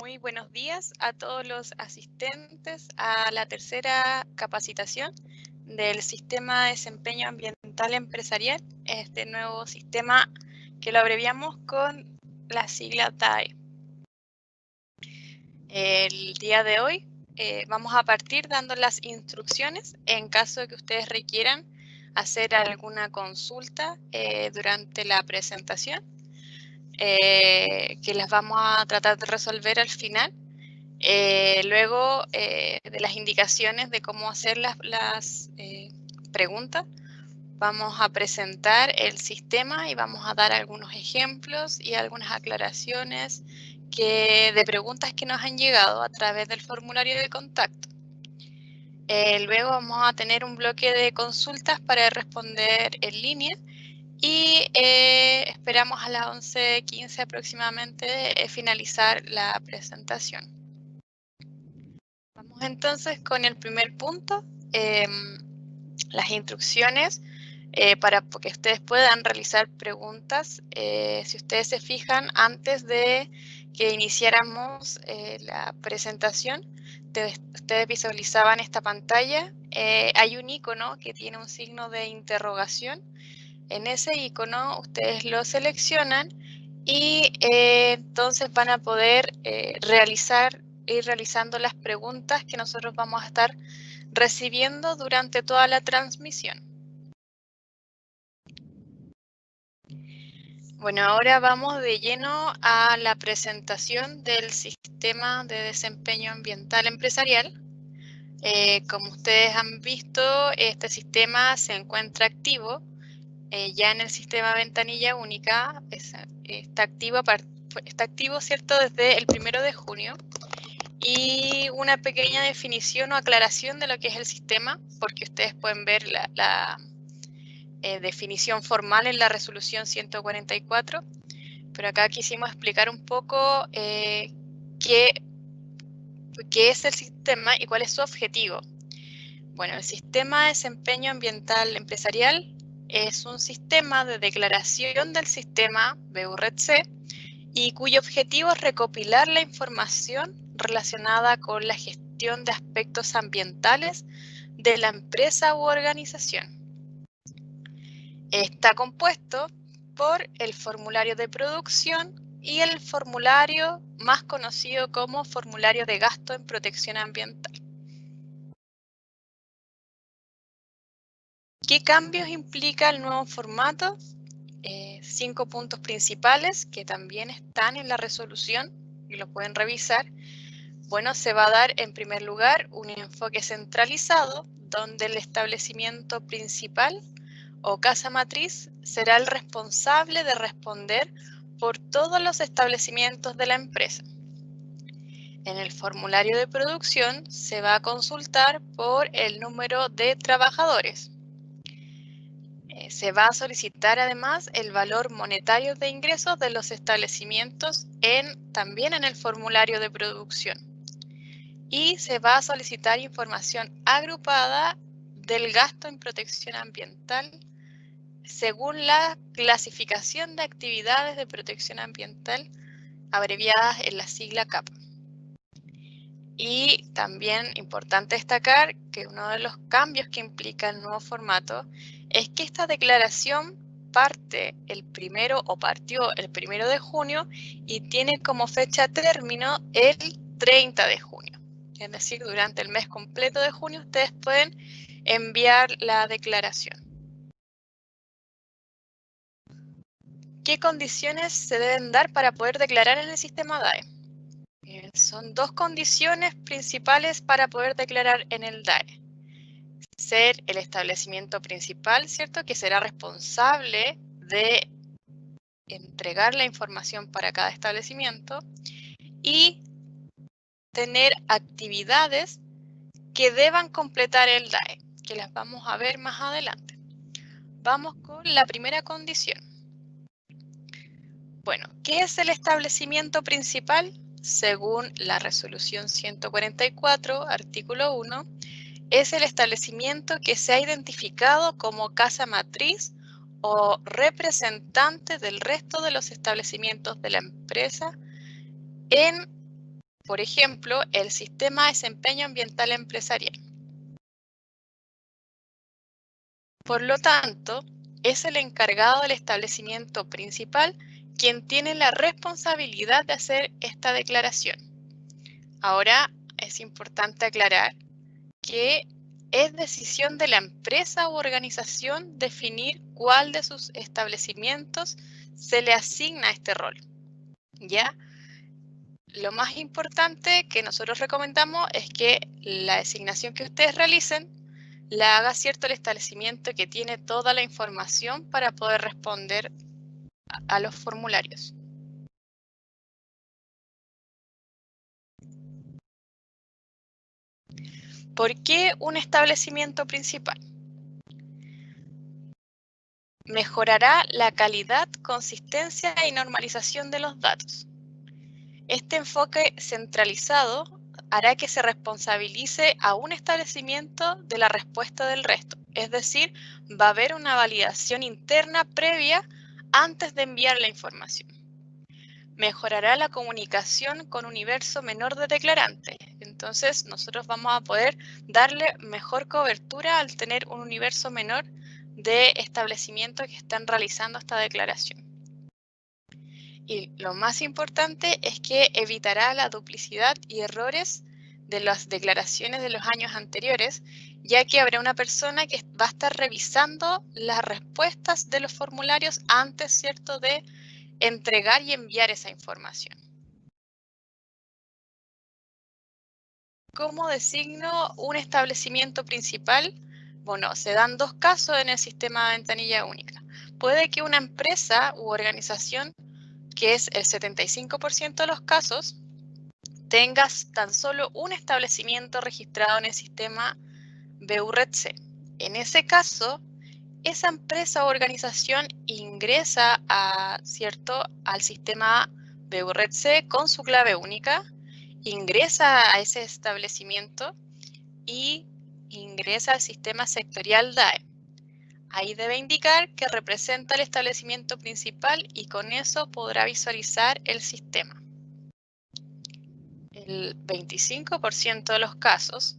Muy buenos días a todos los asistentes a la tercera capacitación del Sistema de Desempeño Ambiental Empresarial, este nuevo sistema que lo abreviamos con la sigla DAE. El día de hoy vamos a partir dando las instrucciones en caso de que ustedes requieran hacer alguna consulta durante la presentación, que las vamos a tratar de resolver al final. Luego de las indicaciones de cómo hacer las preguntas, vamos a presentar el sistema y vamos a dar algunos ejemplos y algunas aclaraciones de preguntas que nos han llegado a través del formulario de contacto. Luego vamos a tener un bloque de consultas para responder en línea y esperamos a las 11:15 aproximadamente finalizar la presentación. Vamos entonces con el primer punto, las instrucciones para que ustedes puedan realizar preguntas. Si ustedes se fijan, antes de que iniciáramos la presentación, ustedes visualizaban esta pantalla. Hay un icono que tiene un signo de interrogación. En ese icono ustedes lo seleccionan y entonces van a poder ir realizando las preguntas que nosotros vamos a estar recibiendo durante toda la transmisión. Bueno, ahora vamos de lleno a la presentación del Sistema de Desempeño Ambiental Empresarial. Como ustedes han visto, este sistema se encuentra activo ya en el sistema Ventanilla Única. Está activo, ¿cierto?, desde el 1 de junio. Y una pequeña definición o aclaración de lo que es el sistema, porque ustedes pueden ver la definición formal en la resolución 144, pero acá quisimos explicar un poco qué es el sistema y cuál es su objetivo. Bueno, el Sistema de Desempeño Ambiental Empresarial es un sistema de declaración del sistema BU-RED-C y cuyo objetivo es recopilar la información relacionada con la gestión de aspectos ambientales de la empresa u organización. Está compuesto por el formulario de producción y el formulario más conocido como formulario de gasto en protección ambiental. ¿Qué cambios implica el nuevo formato? 5 puntos principales que también están en la resolución y lo pueden revisar. Bueno, se va a dar en primer lugar un enfoque centralizado donde el establecimiento principal o casa matriz será el responsable de responder por todos los establecimientos de la empresa. En el formulario de producción se va a consultar por el número de trabajadores. Se va a solicitar además el valor monetario de ingresos de los establecimientos también en el formulario de producción. Y se va a solicitar información agrupada del gasto en protección ambiental según la clasificación de actividades de protección ambiental abreviadas en la sigla CAP. Y también importante destacar que uno de los cambios que implica el nuevo formato es que esta declaración partió el 1 de junio y tiene como fecha término el 30 de junio. Es decir, durante el mes completo de junio ustedes pueden enviar la declaración. ¿Qué condiciones se deben dar para poder declarar en el sistema DAE? Son 2 condiciones principales para poder declarar en el DAE. Ser el establecimiento principal, ¿cierto?, que será responsable de entregar la información para cada establecimiento, y tener actividades que deban completar el DAE, que las vamos a ver más adelante. Vamos con la primera condición. Bueno, ¿qué es el establecimiento principal? Según la resolución 144, artículo 1, es el establecimiento que se ha identificado como casa matriz o representante del resto de los establecimientos de la empresa en Por ejemplo, el sistema de desempeño ambiental empresarial. Por lo tanto, es el encargado del establecimiento principal quien tiene la responsabilidad de hacer esta declaración. Ahora, es importante aclarar que es decisión de la empresa u organización definir cuál de sus establecimientos se le asigna este rol. ¿Ya? Lo más importante que nosotros recomendamos es que la designación que ustedes realicen la haga cierto el establecimiento que tiene toda la información para poder responder a los formularios. ¿Por qué un establecimiento principal? Mejorará la calidad, consistencia y normalización de los datos. Este enfoque centralizado hará que se responsabilice a un establecimiento de la respuesta del resto. Es decir, va a haber una validación interna previa antes de enviar la información. Mejorará la comunicación con un universo menor de declarantes. Entonces, nosotros vamos a poder darle mejor cobertura al tener un universo menor de establecimientos que están realizando esta declaración. Y lo más importante es que evitará la duplicidad y errores de las declaraciones de los años anteriores, ya que habrá una persona que va a estar revisando las respuestas de los formularios antes, ¿cierto?, de entregar y enviar esa información. ¿Cómo designo un establecimiento principal? Bueno, se dan dos casos en el sistema de ventanilla única. Puede que una empresa u organización, que es el 75% de los casos, tengas tan solo un establecimiento registrado en el sistema BU-RED-C. En ese caso, esa empresa o organización ingresa al sistema BU-RED-C con su clave única, ingresa a ese establecimiento y ingresa al sistema sectorial DAE. Ahí debe indicar que representa el establecimiento principal y con eso podrá visualizar el sistema. El 25% de los casos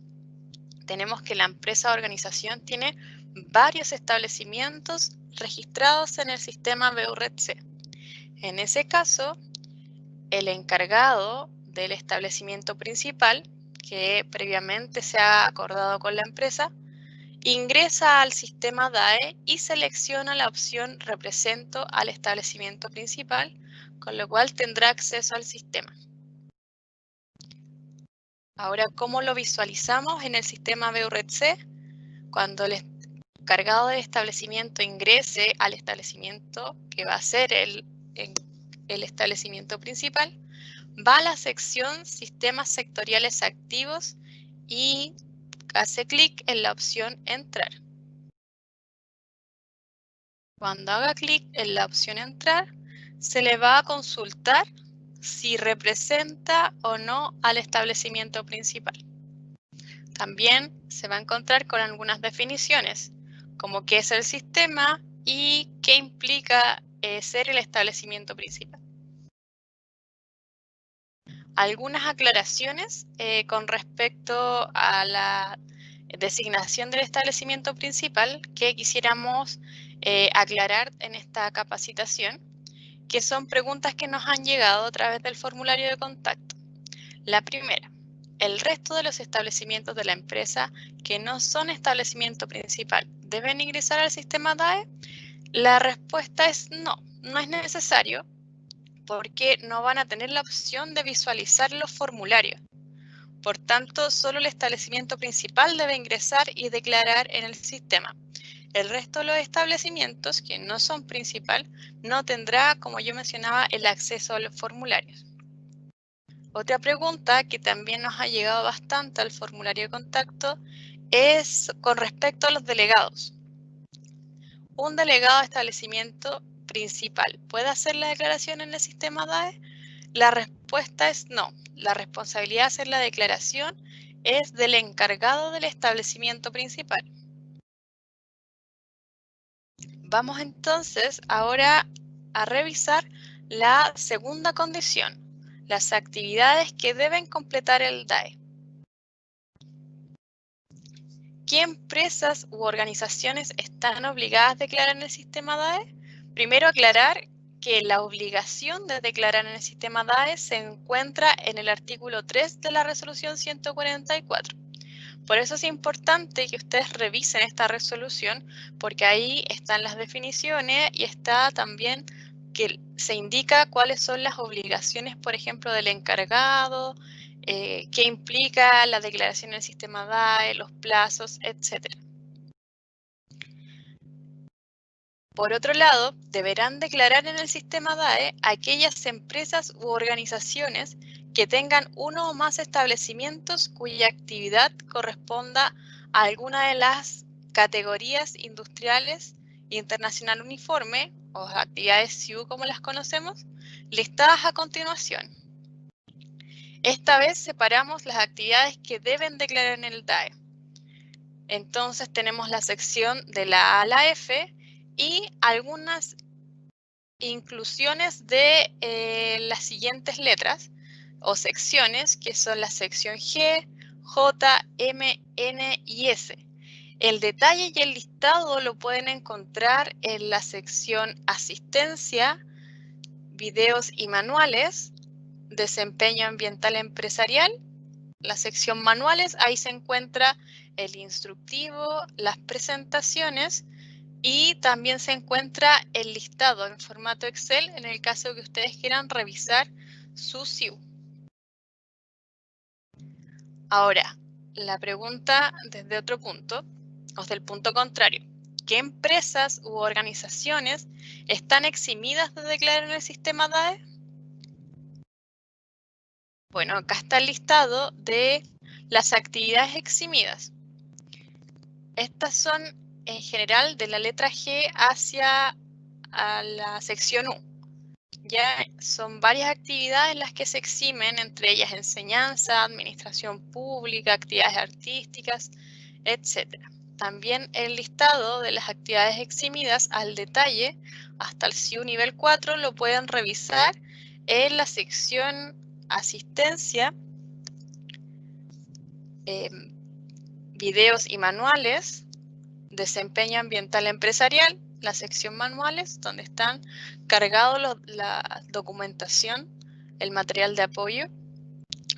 tenemos que la empresa o organización tiene varios establecimientos registrados en el sistema BU-RED-C. En ese caso, el encargado del establecimiento principal, que previamente se ha acordado con la empresa, ingresa al sistema DAE y selecciona la opción Represento al establecimiento principal, con lo cual tendrá acceso al sistema. Ahora, ¿cómo lo visualizamos en el sistema BU-RED-C? Cuando el encargado del establecimiento ingrese al establecimiento, que va a ser el establecimiento principal, va a la sección Sistemas Sectoriales Activos y hace clic en la opción Entrar. Cuando haga clic en la opción Entrar, se le va a consultar si representa o no al establecimiento principal. También se va a encontrar con algunas definiciones, como qué es el sistema y qué implica ser el establecimiento principal. Algunas aclaraciones con respecto a la designación del establecimiento principal que quisiéramos aclarar en esta capacitación, que son preguntas que nos han llegado a través del formulario de contacto. La primera, ¿el resto de los establecimientos de la empresa que no son establecimiento principal deben ingresar al sistema DAE? La respuesta es no, no es necesario porque no van a tener la opción de visualizar los formularios. Por tanto, solo el establecimiento principal debe ingresar y declarar en el sistema. El resto de los establecimientos que no son principal no tendrá, como yo mencionaba, el acceso a los formularios. Otra pregunta que también nos ha llegado bastante al formulario de contacto es con respecto a los delegados. ¿Un delegado de establecimiento principal puede hacer la declaración en el sistema DAE? La respuesta es no. La responsabilidad de hacer la declaración es del encargado del establecimiento principal. Vamos entonces ahora a revisar la segunda condición, las actividades que deben completar el DAE. ¿Qué empresas u organizaciones están obligadas a declarar en el sistema DAE? Primero aclarar que la obligación de declarar en el sistema DAE se encuentra en el artículo 3 de la resolución 144. Por eso es importante que ustedes revisen esta resolución, porque ahí están las definiciones y está también que se indica cuáles son las obligaciones, por ejemplo, del encargado, qué implica la declaración en el sistema DAE, los plazos, etc. Por otro lado, deberán declarar en el sistema DAE aquellas empresas u organizaciones que tengan uno o más establecimientos cuya actividad corresponda a alguna de las categorías industriales internacional uniforme, o actividades SIU como las conocemos, listadas a continuación. Esta vez separamos las actividades que deben declarar en el DAE. Entonces tenemos la sección de la A a la F y algunas inclusiones de las siguientes letras o secciones, que son la sección G, J, M, N y S. El detalle y el listado lo pueden encontrar en la sección Asistencia, Videos y Manuales, Desempeño Ambiental Empresarial. La sección Manuales, ahí se encuentra el instructivo, las presentaciones y también se encuentra el listado en formato Excel en el caso que ustedes quieran revisar su SIU. Ahora, la pregunta desde otro punto, o desde el punto contrario. ¿Qué empresas u organizaciones están eximidas de declarar en el sistema DAE? Bueno, acá está el listado de las actividades eximidas. Estas son en general de la letra G hacia la sección U. Ya son varias actividades las que se eximen, entre ellas enseñanza, administración pública, actividades artísticas, etc. También el listado de las actividades eximidas al detalle hasta el SIU nivel 4 lo pueden revisar en la sección Asistencia, Videos y Manuales, Desempeño Ambiental Empresarial, la sección Manuales, donde están cargados la documentación, el material de apoyo.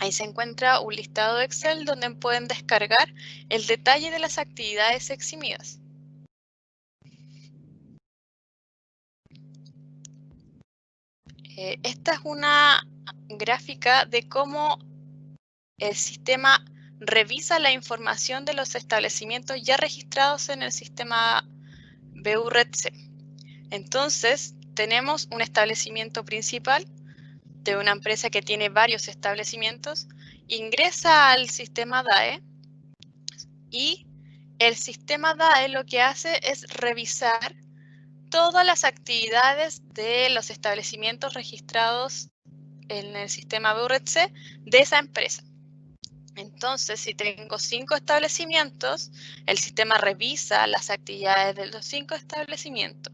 Ahí se encuentra un listado de Excel donde pueden descargar el detalle de las actividades eximidas. Esta es una gráfica de cómo el sistema revisa la información de los establecimientos ya registrados en el sistema BU-RED-C. Entonces, tenemos un establecimiento principal de una empresa que tiene varios establecimientos, ingresa al sistema DAE y el sistema DAE lo que hace es revisar todas las actividades de los establecimientos registrados en el sistema BU-RED-C de esa empresa. Entonces, si tengo 5 establecimientos, el sistema revisa las actividades de los 5 establecimientos.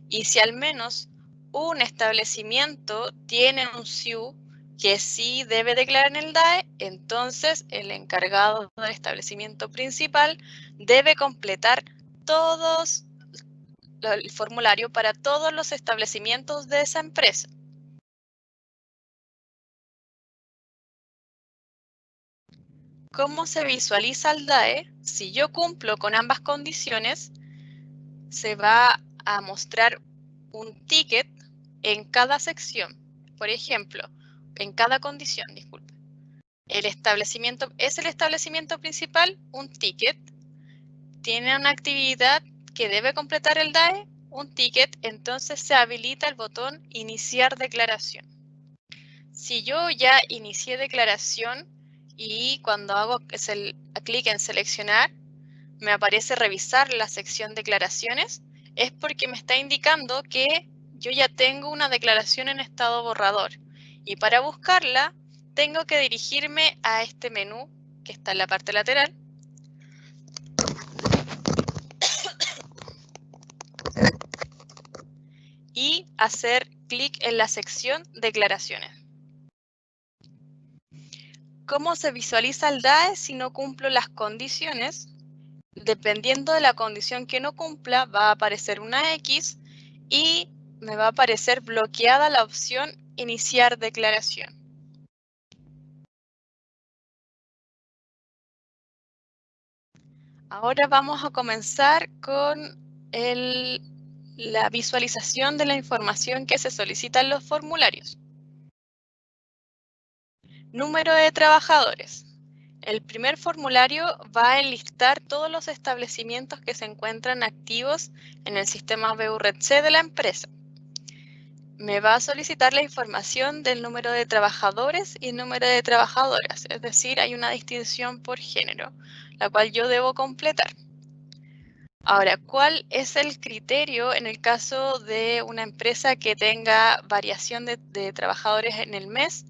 Y si al menos un establecimiento tiene un SIU que sí debe declarar en el DAE, entonces el encargado del establecimiento principal debe completar todos el formulario para todos los establecimientos de esa empresa. ¿Cómo se visualiza el DAE? Si yo cumplo con ambas condiciones, se va a mostrar un ticket en cada sección. Por ejemplo, en cada condición, disculpe. El establecimiento es el establecimiento principal, un ticket. Tiene una actividad que debe completar el DAE, un ticket, entonces se habilita el botón Iniciar declaración. Si yo ya inicié declaración y cuando hago clic en seleccionar, me aparece revisar la sección declaraciones, es porque me está indicando que yo ya tengo una declaración en estado borrador. Y para buscarla, tengo que dirigirme a este menú que está en la parte lateral. Y hacer clic en la sección declaraciones. ¿Cómo se visualiza el DAE si no cumplo las condiciones? Dependiendo de la condición que no cumpla, va a aparecer una X y me va a aparecer bloqueada la opción iniciar declaración. Ahora vamos a comenzar con la visualización de la información que se solicita en los formularios. Número de trabajadores. El primer formulario va a enlistar todos los establecimientos que se encuentran activos en el sistema BU-RED-C de la empresa. Me va a solicitar la información del número de trabajadores y número de trabajadoras, es decir, hay una distinción por género, la cual yo debo completar. Ahora, ¿cuál es el criterio en el caso de una empresa que tenga variación de trabajadores en el mes?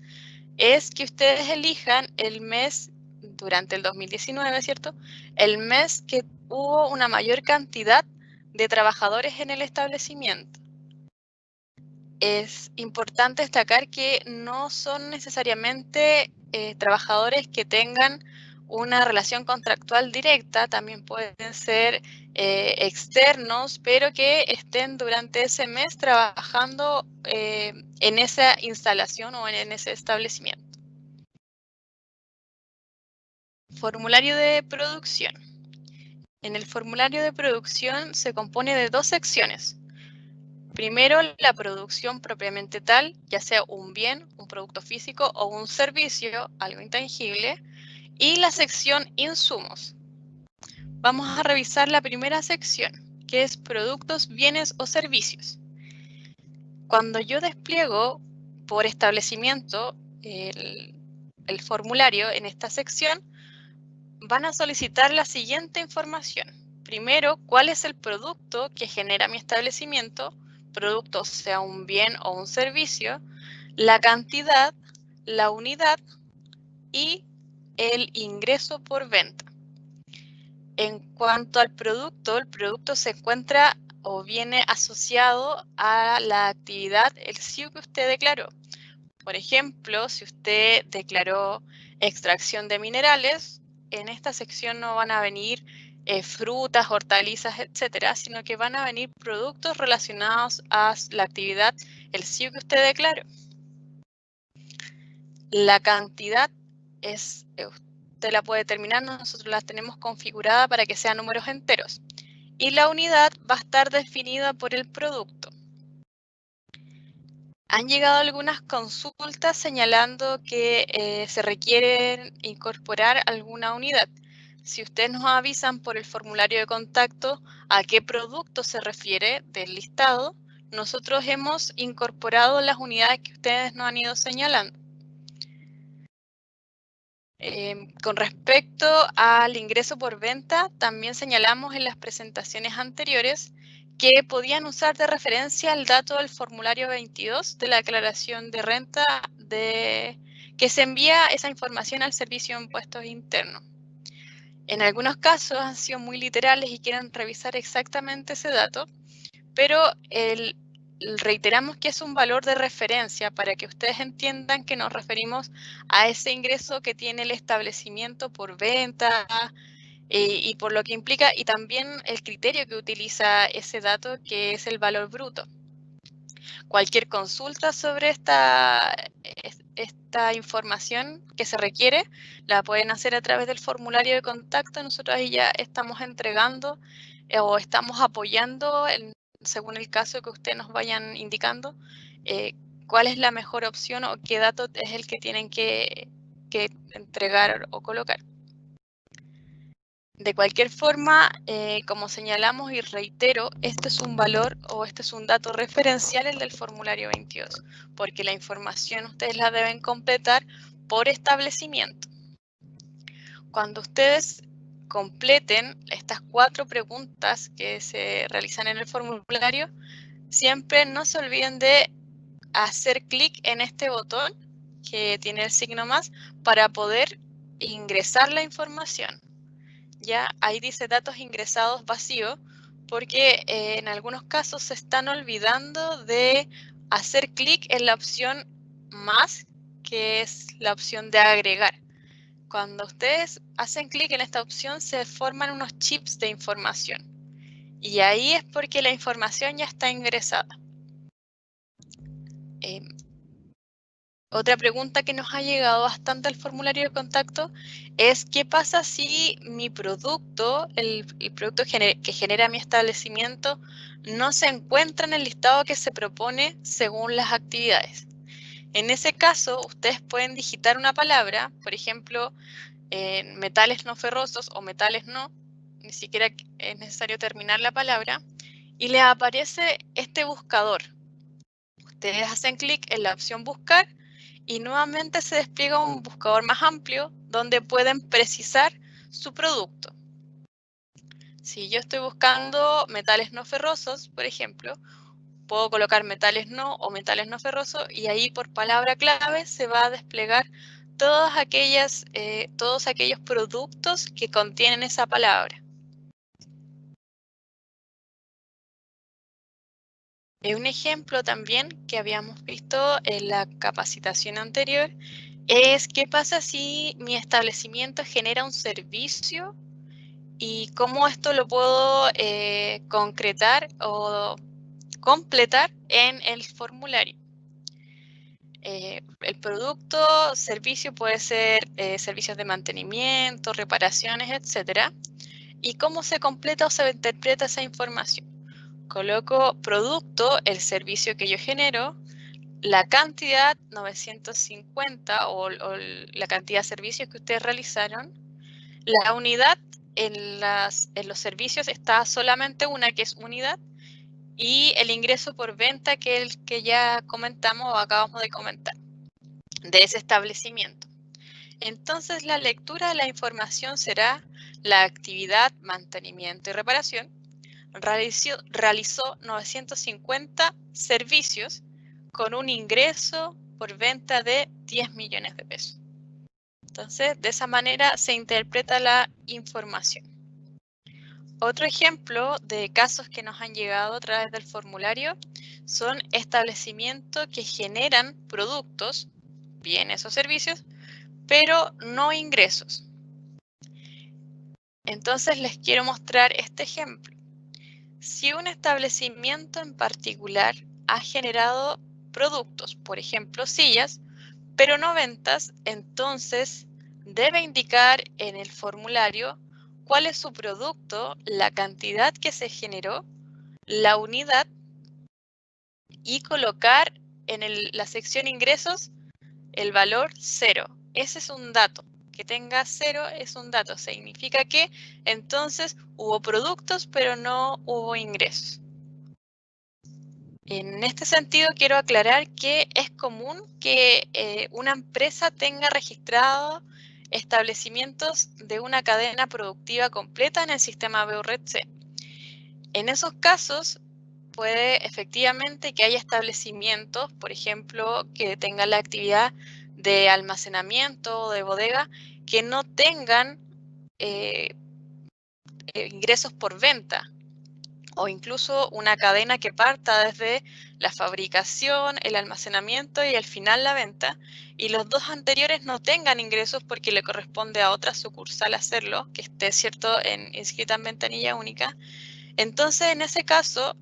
Es que ustedes elijan el mes durante el 2019, ¿cierto? El mes que hubo una mayor cantidad de trabajadores en el establecimiento. Es importante destacar que no son necesariamente trabajadores que tengan una relación contractual directa, también pueden ser externos, pero que estén durante ese mes trabajando en esa instalación o en ese establecimiento. Formulario de producción. En el formulario de producción se compone de dos secciones. Primero, la producción propiamente tal, ya sea un bien, un producto físico o un servicio, algo intangible, y la sección insumos. Vamos a revisar la primera sección, que es productos, bienes o servicios. Cuando yo despliego por establecimiento el formulario en esta sección, van a solicitar la siguiente información. Primero, ¿cuál es el producto que genera mi establecimiento? Producto sea un bien o un servicio, la cantidad, la unidad y el ingreso por venta. En cuanto al producto, el producto se encuentra o viene asociado a la actividad, el SIU que usted declaró. Por ejemplo, si usted declaró extracción de minerales, en esta sección no van a venir frutas, hortalizas, etcétera, sino que van a venir productos relacionados a la actividad, el SIU que usted declaró. La cantidad usted la puede determinar, nosotros la tenemos configurada para que sean números enteros. Y la unidad va a estar definida por el producto. Han llegado algunas consultas señalando que se requiere incorporar alguna unidad. Si ustedes nos avisan por el formulario de contacto a qué producto se refiere del listado, nosotros hemos incorporado las unidades que ustedes nos han ido señalando. Con respecto al ingreso por venta, también señalamos en las presentaciones anteriores que podían usar de referencia el dato del formulario 22 de la declaración de renta que se envía esa información al Servicio de Impuestos Internos. En algunos casos han sido muy literales y quieren revisar exactamente ese dato, pero reiteramos que es un valor de referencia para que ustedes entiendan que nos referimos a ese ingreso que tiene el establecimiento por venta y por lo que implica, y también el criterio que utiliza ese dato, que es el valor bruto. Cualquier consulta sobre esta información que se requiere, la pueden hacer a través del formulario de contacto. Nosotros ahí ya estamos entregando o estamos apoyando, según el caso que ustedes nos vayan indicando, cuál es la mejor opción o qué dato es el que tienen que entregar o colocar. De cualquier forma, como señalamos y reitero, este es un valor o este es un dato referencial, el del formulario 22, porque la información ustedes la deben completar por establecimiento. Cuando ustedes completen estas 4 preguntas que se realizan en el formulario, siempre no se olviden de hacer clic en este botón que tiene el signo más para poder ingresar la información. Ya ahí dice datos ingresados vacío, porque en algunos casos se están olvidando de hacer clic en la opción más, que es la opción de agregar. Cuando ustedes hacen clic en esta opción, se forman unos chips de información. Y ahí es porque la información ya está ingresada. Otra pregunta que nos ha llegado bastante al formulario de contacto es ¿qué pasa si mi producto, el producto que genera mi establecimiento, no se encuentra en el listado que se propone según las actividades? En ese caso, ustedes pueden digitar una palabra, por ejemplo, metales no ferrosos o metales no, ni siquiera es necesario terminar la palabra, y les aparece este buscador. Ustedes hacen clic en la opción buscar y nuevamente se despliega un buscador más amplio donde pueden precisar su producto. Si yo estoy buscando metales no ferrosos, por ejemplo, puedo colocar metales no o metales no ferrosos y ahí por palabra clave se va a desplegar todos aquellos productos que contienen esa palabra. Un ejemplo también que habíamos visto en la capacitación anterior es qué pasa si mi establecimiento genera un servicio y cómo esto lo puedo concretar o completar en el formulario. El producto, servicio puede ser servicios de mantenimiento, reparaciones, etc. ¿Y cómo se completa o se interpreta esa información? Coloco producto, el servicio que yo genero, la cantidad 950 o la cantidad de servicios que ustedes realizaron. La unidad en los servicios está solamente una, que es unidad, y el ingreso por venta, que es el que ya comentamos o acabamos de comentar, de ese establecimiento. Entonces, la lectura de la información será la actividad, mantenimiento y reparación. Realizó 950 servicios con un ingreso por venta de 10 millones de pesos. Entonces, de esa manera se interpreta la información. Otro ejemplo de casos que nos han llegado a través del formulario son establecimientos que generan productos, bienes o servicios, pero no ingresos. Entonces les quiero mostrar este ejemplo. Si un establecimiento en particular ha generado productos, por ejemplo sillas, pero no ventas, entonces debe indicar en el formulario cuál es su producto, la cantidad que se generó, la unidad y colocar en la sección ingresos el valor 0. Ese es un dato. Que tenga 0 es un dato. Significa que entonces hubo productos, pero no hubo ingresos. En este sentido, quiero aclarar que es común que una empresa tenga registrado establecimientos de una cadena productiva completa en el sistema BU-RED-C. En esos casos, puede efectivamente que haya establecimientos, por ejemplo, que tengan la actividad de almacenamiento o de bodega, que no tengan ingresos por venta, o incluso una cadena que parta desde la fabricación, el almacenamiento y al final la venta, y los dos anteriores no tengan ingresos porque le corresponde a otra sucursal hacerlo, que esté inscrita en ventanilla única. Entonces, en ese caso,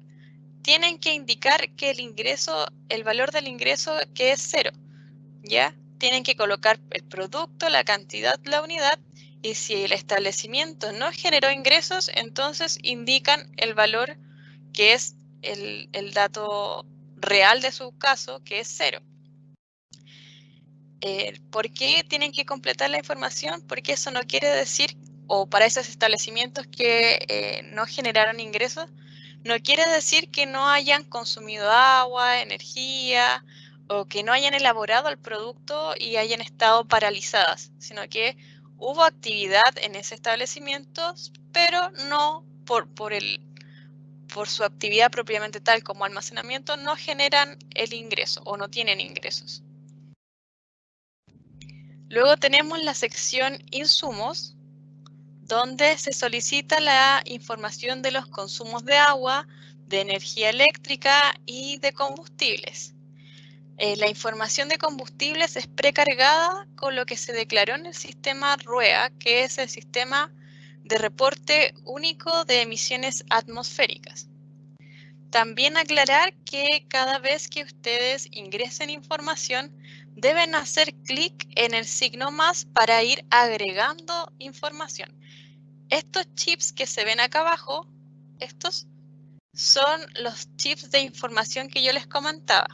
tienen que indicar que el valor del ingreso que es 0, ¿ya? Tienen que colocar el producto, la cantidad, la unidad, y si el establecimiento no generó ingresos, entonces indican el valor que es el dato real de su caso, que es 0. ¿Por qué tienen que completar la información? Porque eso no quiere decir, o para esos establecimientos que no generaron ingresos, no quiere decir que no hayan consumido agua, energía, o que no hayan elaborado el producto y hayan estado paralizadas, sino que hubo actividad en ese establecimiento, pero no por su actividad propiamente tal como almacenamiento, no generan el ingreso o no tienen ingresos. Luego tenemos la sección insumos, donde se solicita la información de los consumos de agua, de energía eléctrica y de combustibles. La información de combustibles es precargada con lo que se declaró en el sistema RUEA, que es el sistema de reporte único de emisiones atmosféricas. También aclarar que cada vez que ustedes ingresen información, deben hacer clic en el signo más para ir agregando información. Estos chips que se ven acá abajo, estos son los chips de información que yo les comentaba.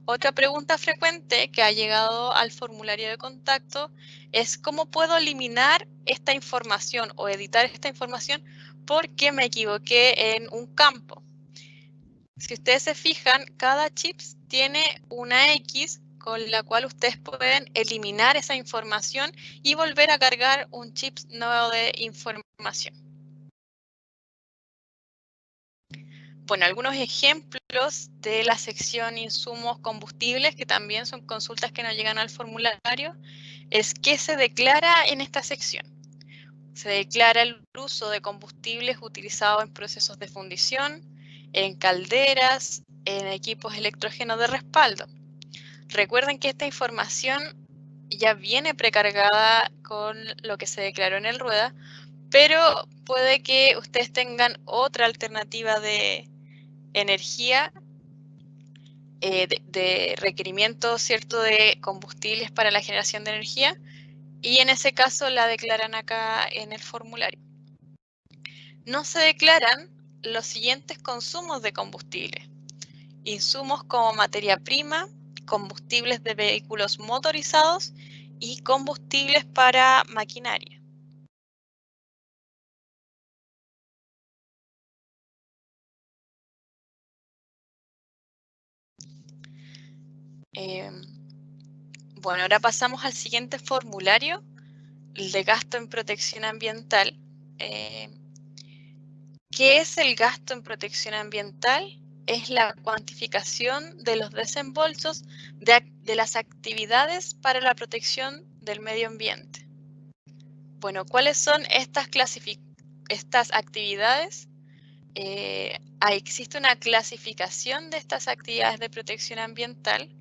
Otra pregunta frecuente que ha llegado al formulario de contacto es cómo puedo eliminar esta información o editar esta información porque me equivoqué en un campo. Si ustedes se fijan, cada chip tiene una X con la cual ustedes pueden eliminar esa información y volver a cargar un chip nuevo de información. Bueno, algunos ejemplos de la sección insumos combustibles, que también son consultas que nos llegan al formulario, es qué se declara en esta sección. Se declara el uso de combustibles utilizados en procesos de fundición, en calderas, en equipos electrógenos de respaldo. Recuerden que esta información ya viene precargada con lo que se declaró en el RUEA, pero puede que ustedes tengan otra alternativa de energía, de requerimiento, ¿cierto?, de combustibles para la generación de energía, y en ese caso la declaran acá en el formulario. No se declaran los siguientes consumos de combustible: insumos como materia prima, combustibles de vehículos motorizados y combustibles para maquinaria. Bueno, ahora pasamos al siguiente formulario, el de gasto en protección ambiental. ¿Qué es el gasto en protección ambiental? Es la cuantificación de los desembolsos de las actividades para la protección del medio ambiente. Bueno, ¿cuáles son estas actividades? Existe una clasificación de estas actividades de protección ambiental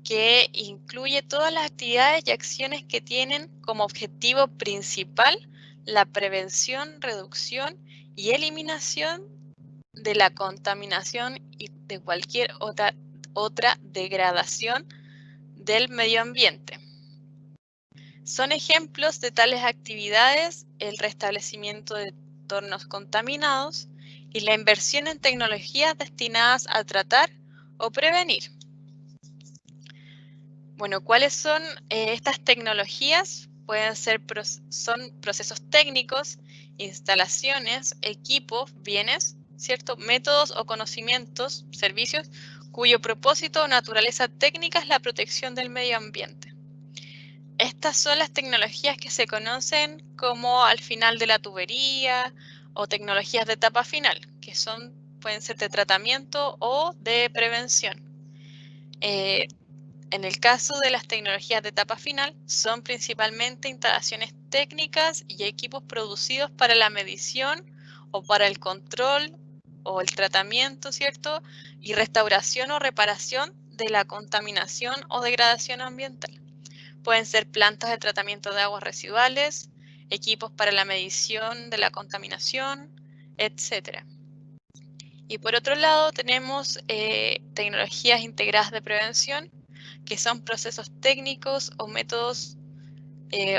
que incluye todas las actividades y acciones que tienen como objetivo principal la prevención, reducción y eliminación de la contaminación y de cualquier otra degradación del medio ambiente. Son ejemplos de tales actividades el restablecimiento de entornos contaminados y la inversión en tecnologías destinadas a tratar o prevenir. Bueno, ¿cuáles son estas tecnologías? Son procesos técnicos, instalaciones, equipos, bienes, ¿cierto?, métodos o conocimientos, servicios, cuyo propósito o naturaleza técnica es la protección del medio ambiente. Estas son las tecnologías que se conocen como al final de la tubería o tecnologías de etapa final, que pueden ser de tratamiento o de prevención. En el caso de las tecnologías de etapa final, son principalmente instalaciones técnicas y equipos producidos para la medición o para el control o el tratamiento, ¿cierto?, y restauración o reparación de la contaminación o degradación ambiental. Pueden ser plantas de tratamiento de aguas residuales, equipos para la medición de la contaminación, etc. Y por otro lado tenemos tecnologías integradas de prevención, que son procesos técnicos o métodos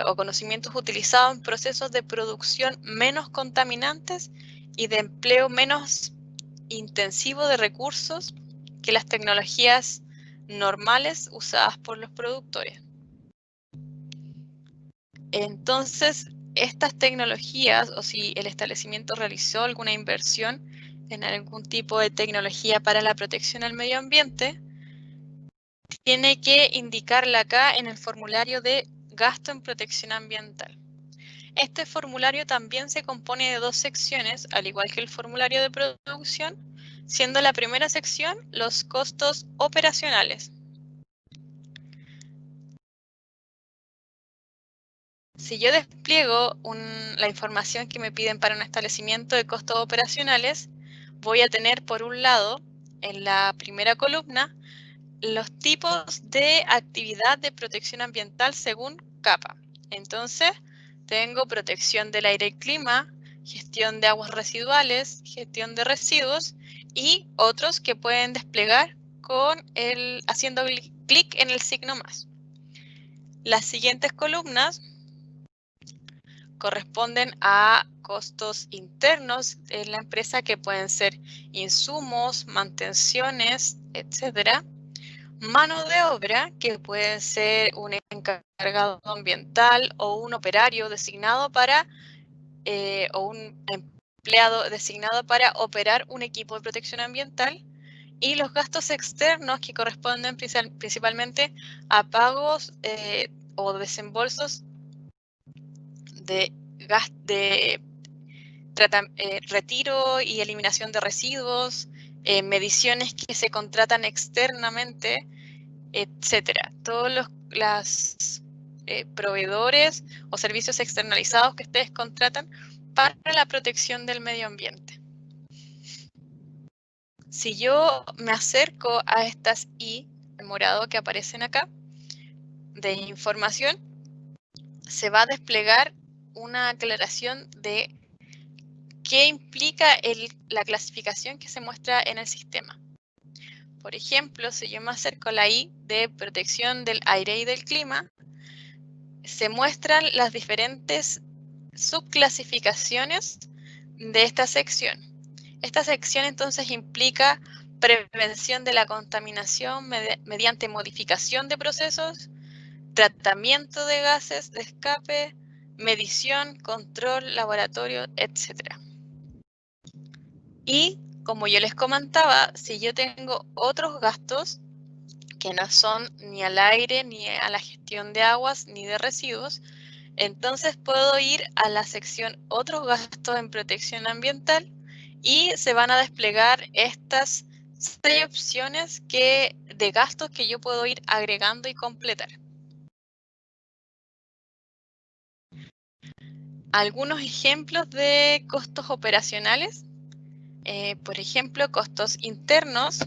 o conocimientos utilizados en procesos de producción menos contaminantes y de empleo menos intensivo de recursos que las tecnologías normales usadas por los productores. Entonces, estas tecnologías, o si el establecimiento realizó alguna inversión en algún tipo de tecnología para la protección al medio ambiente, tiene que indicarla acá en el formulario de gasto en protección ambiental. Este formulario también se compone de dos secciones, al igual que el formulario de producción, siendo la primera sección los costos operacionales. Si yo despliego la información que me piden para un establecimiento de costos operacionales, voy a tener por un lado, en la primera columna, los tipos de actividad de protección ambiental según capa. Entonces, tengo protección del aire y clima, gestión de aguas residuales, gestión de residuos y otros que pueden desplegar haciendo clic en el signo más. Las siguientes columnas corresponden a costos internos en la empresa que pueden ser insumos, mantenciones, etcétera. Mano de obra, que puede ser un encargado ambiental o un operario designado o un empleado designado para operar un equipo de protección ambiental. Y los gastos externos, que corresponden principalmente a pagos o desembolsos de retiro y eliminación de residuos, mediciones que se contratan externamente, etcétera. Todos los proveedores o servicios externalizados que ustedes contratan para la protección del medio ambiente. Si yo me acerco a estas I, en morado que aparecen acá, de información, se va a desplegar una aclaración de qué implica la clasificación que se muestra en el sistema. Por ejemplo, si yo me acerco a la I de protección del aire y del clima, se muestran las diferentes subclasificaciones de esta sección. Esta sección entonces implica prevención de la contaminación mediante modificación de procesos, tratamiento de gases de escape, medición, control, laboratorio, etc. Y como yo les comentaba, si yo tengo otros gastos que no son ni al aire, ni a la gestión de aguas, ni de residuos, entonces puedo ir a la sección otros gastos en protección ambiental y se van a desplegar estas 6 opciones de gastos que yo puedo ir agregando y completar. Algunos ejemplos de costos operacionales. Por ejemplo, costos internos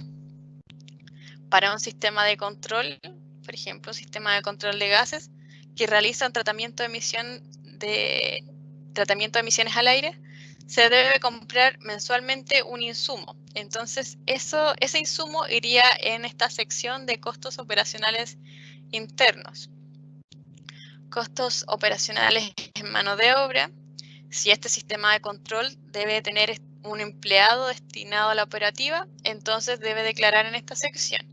para un sistema de control, por ejemplo, un sistema de control de gases que realizan tratamiento de emisiones al aire, se debe comprar mensualmente un insumo. Entonces, ese insumo iría en esta sección de costos operacionales internos. Costos operacionales en mano de obra. Si este sistema de control debe tener un empleado destinado a la operativa, entonces debe declarar en esta sección.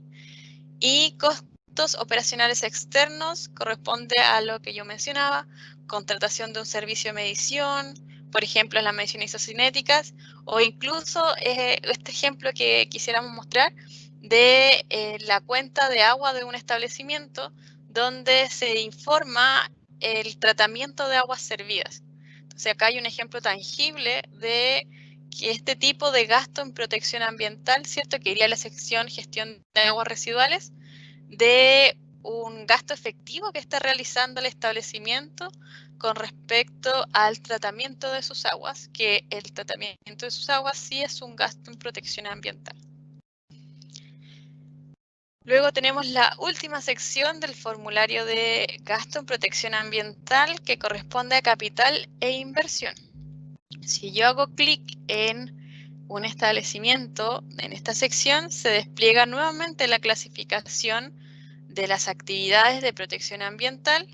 Y costos operacionales externos corresponde a lo que yo mencionaba, contratación de un servicio de medición, por ejemplo, las mediciones isocinéticas, o incluso este ejemplo que quisiéramos mostrar de la cuenta de agua de un establecimiento donde se informa el tratamiento de aguas servidas. Entonces acá hay un ejemplo tangible de que este tipo de gasto en protección ambiental, ¿cierto? Que iría a la sección gestión de aguas residuales, de un gasto efectivo que está realizando el establecimiento con respecto al tratamiento de sus aguas, que el tratamiento de sus aguas sí es un gasto en protección ambiental. Luego tenemos la última sección del formulario de gasto en protección ambiental que corresponde a capital e inversión. Si yo hago clic en un establecimiento, en esta sección se despliega nuevamente la clasificación de las actividades de protección ambiental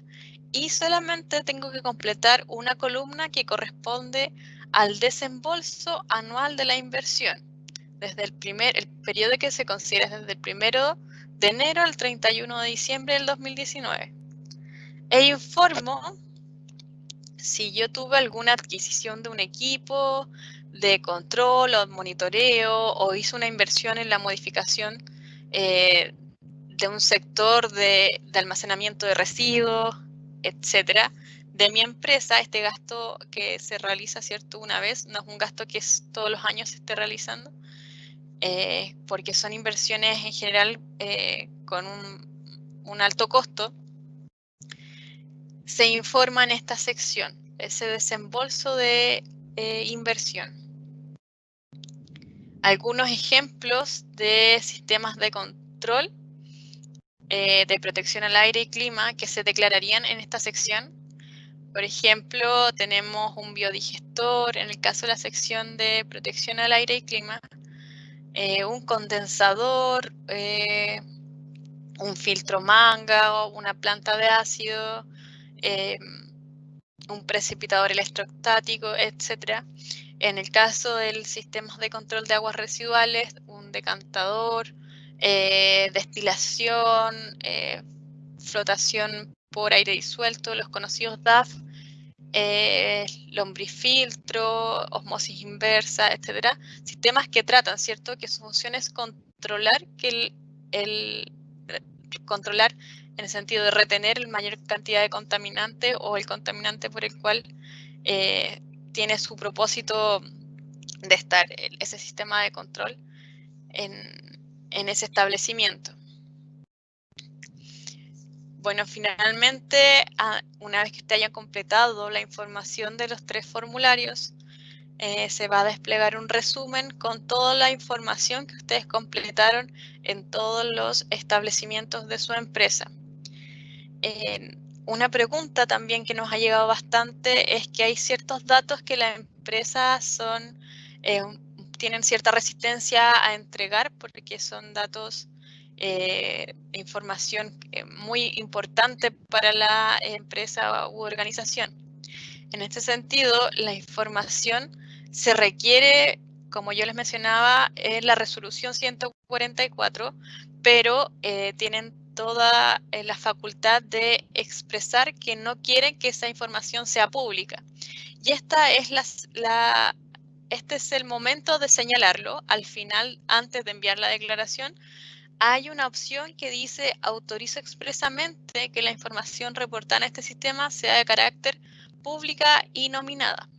y solamente tengo que completar una columna que corresponde al desembolso anual de la inversión, desde el periodo que se considera desde el 1 de enero al 31 de diciembre del 2019. E informo si yo tuve alguna adquisición de un equipo de control o monitoreo o hice una inversión en la modificación de un sector de almacenamiento de residuos, etcétera, de mi empresa. Este gasto que se realiza, ¿cierto?, una vez, no es un gasto que todos los años se esté realizando, porque son inversiones en general con un alto costo. Se informa en esta sección, ese desembolso de inversión. Algunos ejemplos de sistemas de control de protección al aire y clima que se declararían en esta sección. Por ejemplo, tenemos un biodigestor, en el caso de la sección de protección al aire y clima, un condensador, un filtro manga, una planta de ácido, un precipitador electrostático, etc. En el caso del sistema de control de aguas residuales, un decantador, destilación, flotación por aire disuelto, los conocidos DAF, lombrifiltro, osmosis inversa, etcétera. Sistemas que tratan, ¿cierto?, que su función es controlar controlar en el sentido de retener la mayor cantidad de contaminante o el contaminante por el cual tiene su propósito de estar ese sistema de control en ese establecimiento. Bueno, finalmente, una vez que usted haya completado la información de los 3 formularios, se va a desplegar un resumen con toda la información que ustedes completaron en todos los establecimientos de su empresa. Una pregunta también que nos ha llegado bastante es que hay ciertos datos que la empresa tienen cierta resistencia a entregar porque son datos, información muy importante para la empresa u organización. En este sentido, la información se requiere, como yo les mencionaba, en la resolución 144, pero tienen toda la facultad de expresar que no quieren que esa información sea pública. Y este es el momento de señalarlo. Al final, antes de enviar la declaración, hay una opción que dice autorizo expresamente que la información reportada en este sistema sea de carácter pública y nominada.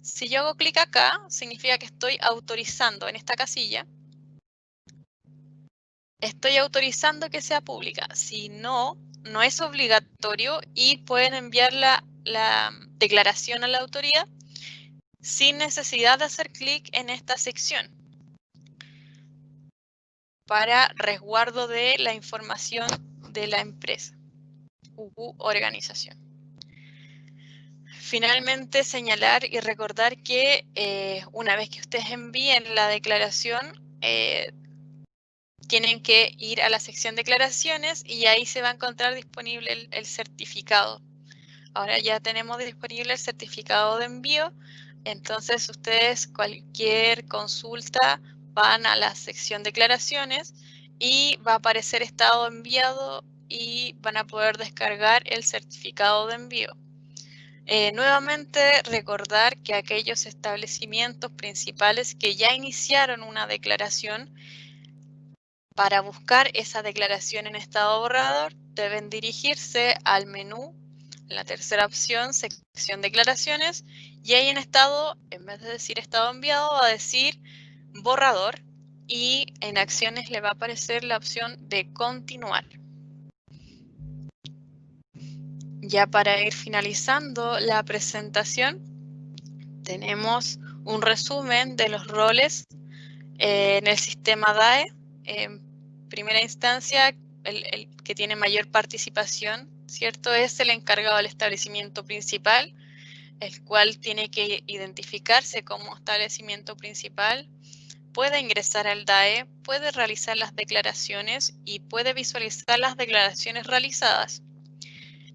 Si yo hago clic acá, significa que estoy autorizando en esta casilla. Estoy autorizando que sea pública. Si no, no es obligatorio y pueden enviar la declaración a la autoridad sin necesidad de hacer clic en esta sección para resguardo de la información de la empresa u organización. Finalmente, señalar y recordar que una vez que ustedes envíen la declaración, tienen que ir a la sección declaraciones y ahí se va a encontrar disponible el certificado. Ahora ya tenemos disponible el certificado de envío, entonces ustedes cualquier consulta van a la sección declaraciones y va a aparecer estado enviado y van a poder descargar el certificado de envío. Nuevamente recordar que aquellos establecimientos principales que ya iniciaron una declaración, para buscar esa declaración en estado borrador deben dirigirse al menú, en la tercera opción, sección declaraciones, y ahí en estado, en vez de decir estado enviado, va a decir borrador y en acciones le va a aparecer la opción de continuar. Ya para ir finalizando la presentación, tenemos un resumen de los roles en el sistema DAE. En primera instancia, el que tiene mayor participación, ¿cierto?, es el encargado del establecimiento principal, el cual tiene que identificarse como establecimiento principal, puede ingresar al DAE, puede realizar las declaraciones y puede visualizar las declaraciones realizadas.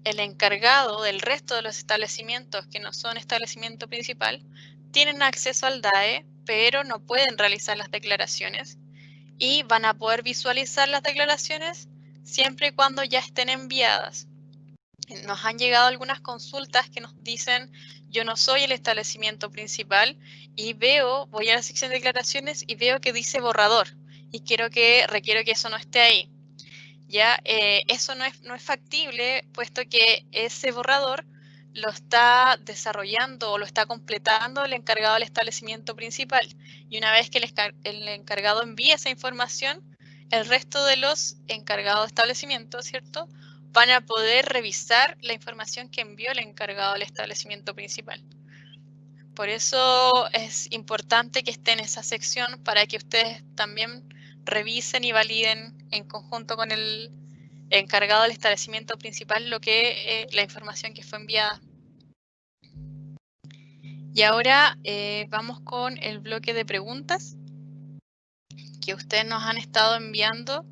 El encargado del resto de los establecimientos que no son establecimiento principal tienen acceso al DAE, pero no pueden realizar las declaraciones y van a poder visualizar las declaraciones siempre y cuando ya estén enviadas. Nos han llegado algunas consultas que nos dicen, yo no soy el establecimiento principal y voy a la sección de declaraciones y veo que dice borrador y requiero que eso no esté ahí. Ya, eso no es factible, puesto que ese borrador lo está desarrollando o lo está completando el encargado del establecimiento principal. Y una vez que el encargado envíe esa información, el resto de los encargados de establecimiento, ¿cierto?, van a poder revisar la información que envió el encargado del establecimiento principal. Por eso es importante que esté en esa sección para que ustedes también revisen y validen en conjunto con el encargado del establecimiento principal la información que fue enviada. Y ahora vamos con el bloque de preguntas que ustedes nos han estado enviando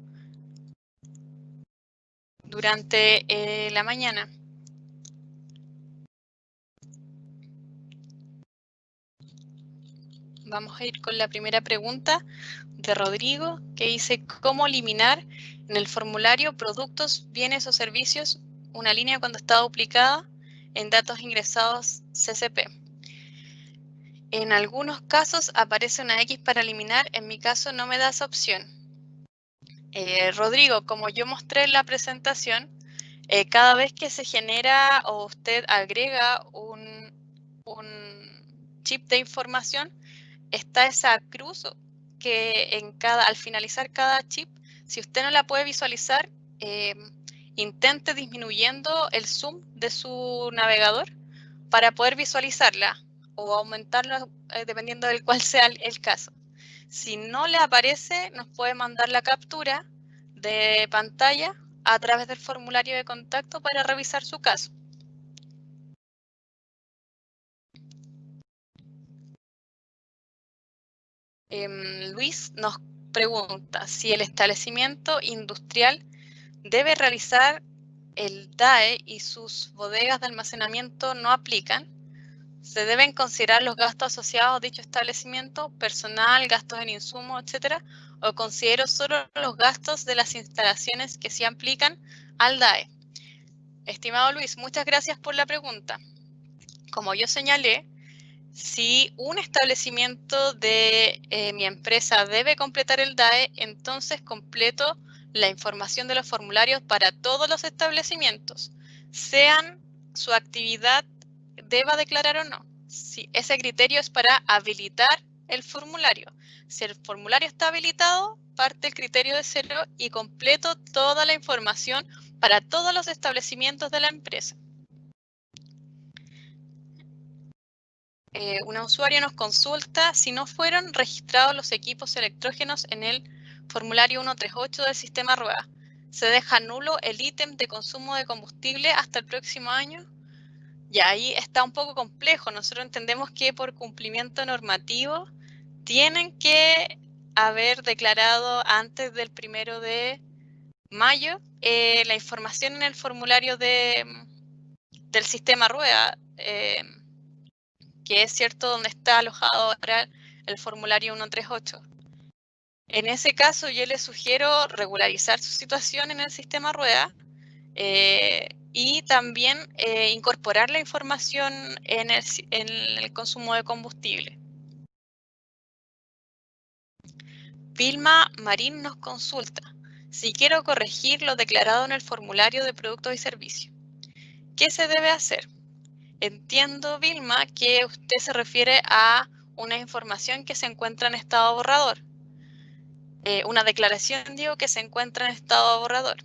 durante la mañana. Vamos a ir con la primera pregunta de Rodrigo, que dice: ¿cómo eliminar en el formulario productos, bienes o servicios una línea cuando está duplicada en datos ingresados CCP? En algunos casos aparece una X para eliminar, en mi caso no me da esa opción. Rodrigo, como yo mostré en la presentación, cada vez que se genera o usted agrega un chip de información, está esa cruz que al finalizar cada chip, si usted no la puede visualizar, intente disminuyendo el zoom de su navegador para poder visualizarla o aumentarlo dependiendo del cual sea el caso. Si no le aparece, nos puede mandar la captura de pantalla a través del formulario de contacto para revisar su caso. Luis nos pregunta si el establecimiento industrial debe realizar el DAE y sus bodegas de almacenamiento no aplican. Se deben considerar los gastos asociados a dicho establecimiento, personal, gastos en insumos, etcétera, o considero solo los gastos de las instalaciones que sí aplican al DAE. Estimado Luis, muchas gracias por la pregunta. Como yo señalé, si un establecimiento de mi empresa debe completar el DAE, entonces completo la información de los formularios para todos los establecimientos, sean su actividad deba declarar o no. Si ese criterio es para habilitar el formulario. Si el formulario está habilitado, parte el criterio de 0 y completo toda la información para todos los establecimientos de la empresa. Una usuaria nos consulta si no fueron registrados los equipos electrógenos en el formulario 138 del sistema RUEA. ¿Se deja nulo el ítem de consumo de combustible hasta el próximo año? Y ahí está un poco complejo. Nosotros entendemos que por cumplimiento normativo tienen que haber declarado antes del 1 de mayo la información en el formulario del sistema RUEA, que es cierto donde está alojado ahora el formulario 138. En ese caso yo les sugiero regularizar su situación en el sistema RUEA y también incorporar la información en el consumo de combustible. Vilma Marín nos consulta si quiero corregir lo declarado en el formulario de productos y servicios. ¿Qué se debe hacer? Entiendo, Vilma, que usted se refiere a una información que se encuentra en estado borrador. Una declaración, digo, que se encuentra en estado borrador.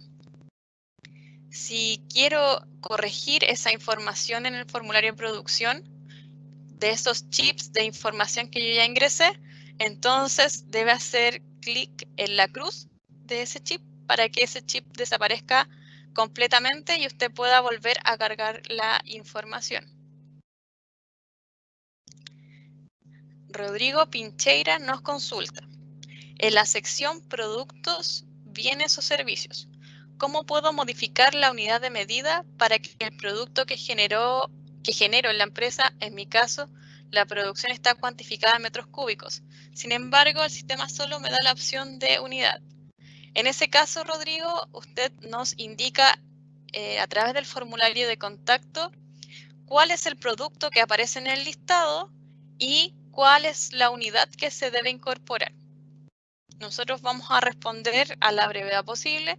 Si quiero corregir esa información en el formulario de producción, de esos chips de información que yo ya ingresé, entonces debe hacer clic en la cruz de ese chip para que ese chip desaparezca completamente y usted pueda volver a cargar la información. Rodrigo Pincheira nos consulta. En la sección Productos, Bienes o Servicios, ¿cómo puedo modificar la unidad de medida para que el producto que genero en la empresa, en mi caso, la producción está cuantificada en metros cúbicos? Sin embargo, el sistema solo me da la opción de unidad. En ese caso, Rodrigo, usted nos indica a través del formulario de contacto cuál es el producto que aparece en el listado y cuál es la unidad que se debe incorporar. Nosotros vamos a responder a la brevedad posible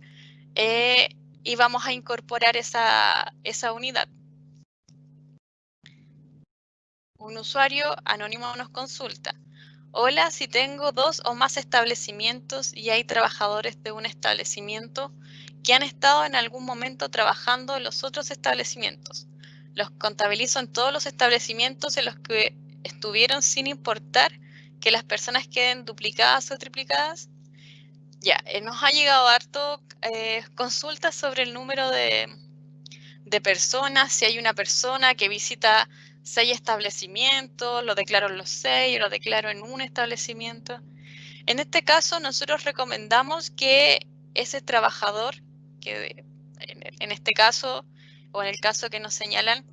y vamos a incorporar esa unidad. Un usuario anónimo nos consulta. Hola, si tengo 2 o más establecimientos y hay trabajadores de un establecimiento que han estado en algún momento trabajando en los otros establecimientos. Los contabilizo en todos los establecimientos en los que estuvieron sin importar que las personas queden duplicadas o triplicadas. Ya, nos ha llegado harto consultas sobre el número de personas. Si hay una persona que visita 6 establecimientos, lo declaro en los 6 o lo declaro en un establecimiento. En este caso, nosotros recomendamos que ese trabajador, que en este caso, o en el caso que nos señalan,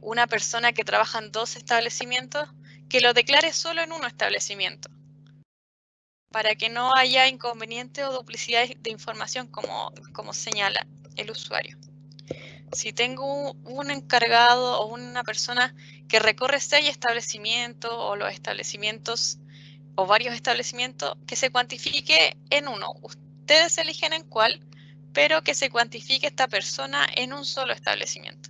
una persona que trabaja en 2 establecimientos, que lo declare solo en un establecimiento, para que no haya inconvenientes o duplicidad de información como señala el usuario. Si tengo un encargado o una persona que recorre 6 establecimientos o los establecimientos o varios establecimientos, que se cuantifique en uno. Ustedes eligen en cuál, pero que se cuantifique esta persona en un solo establecimiento.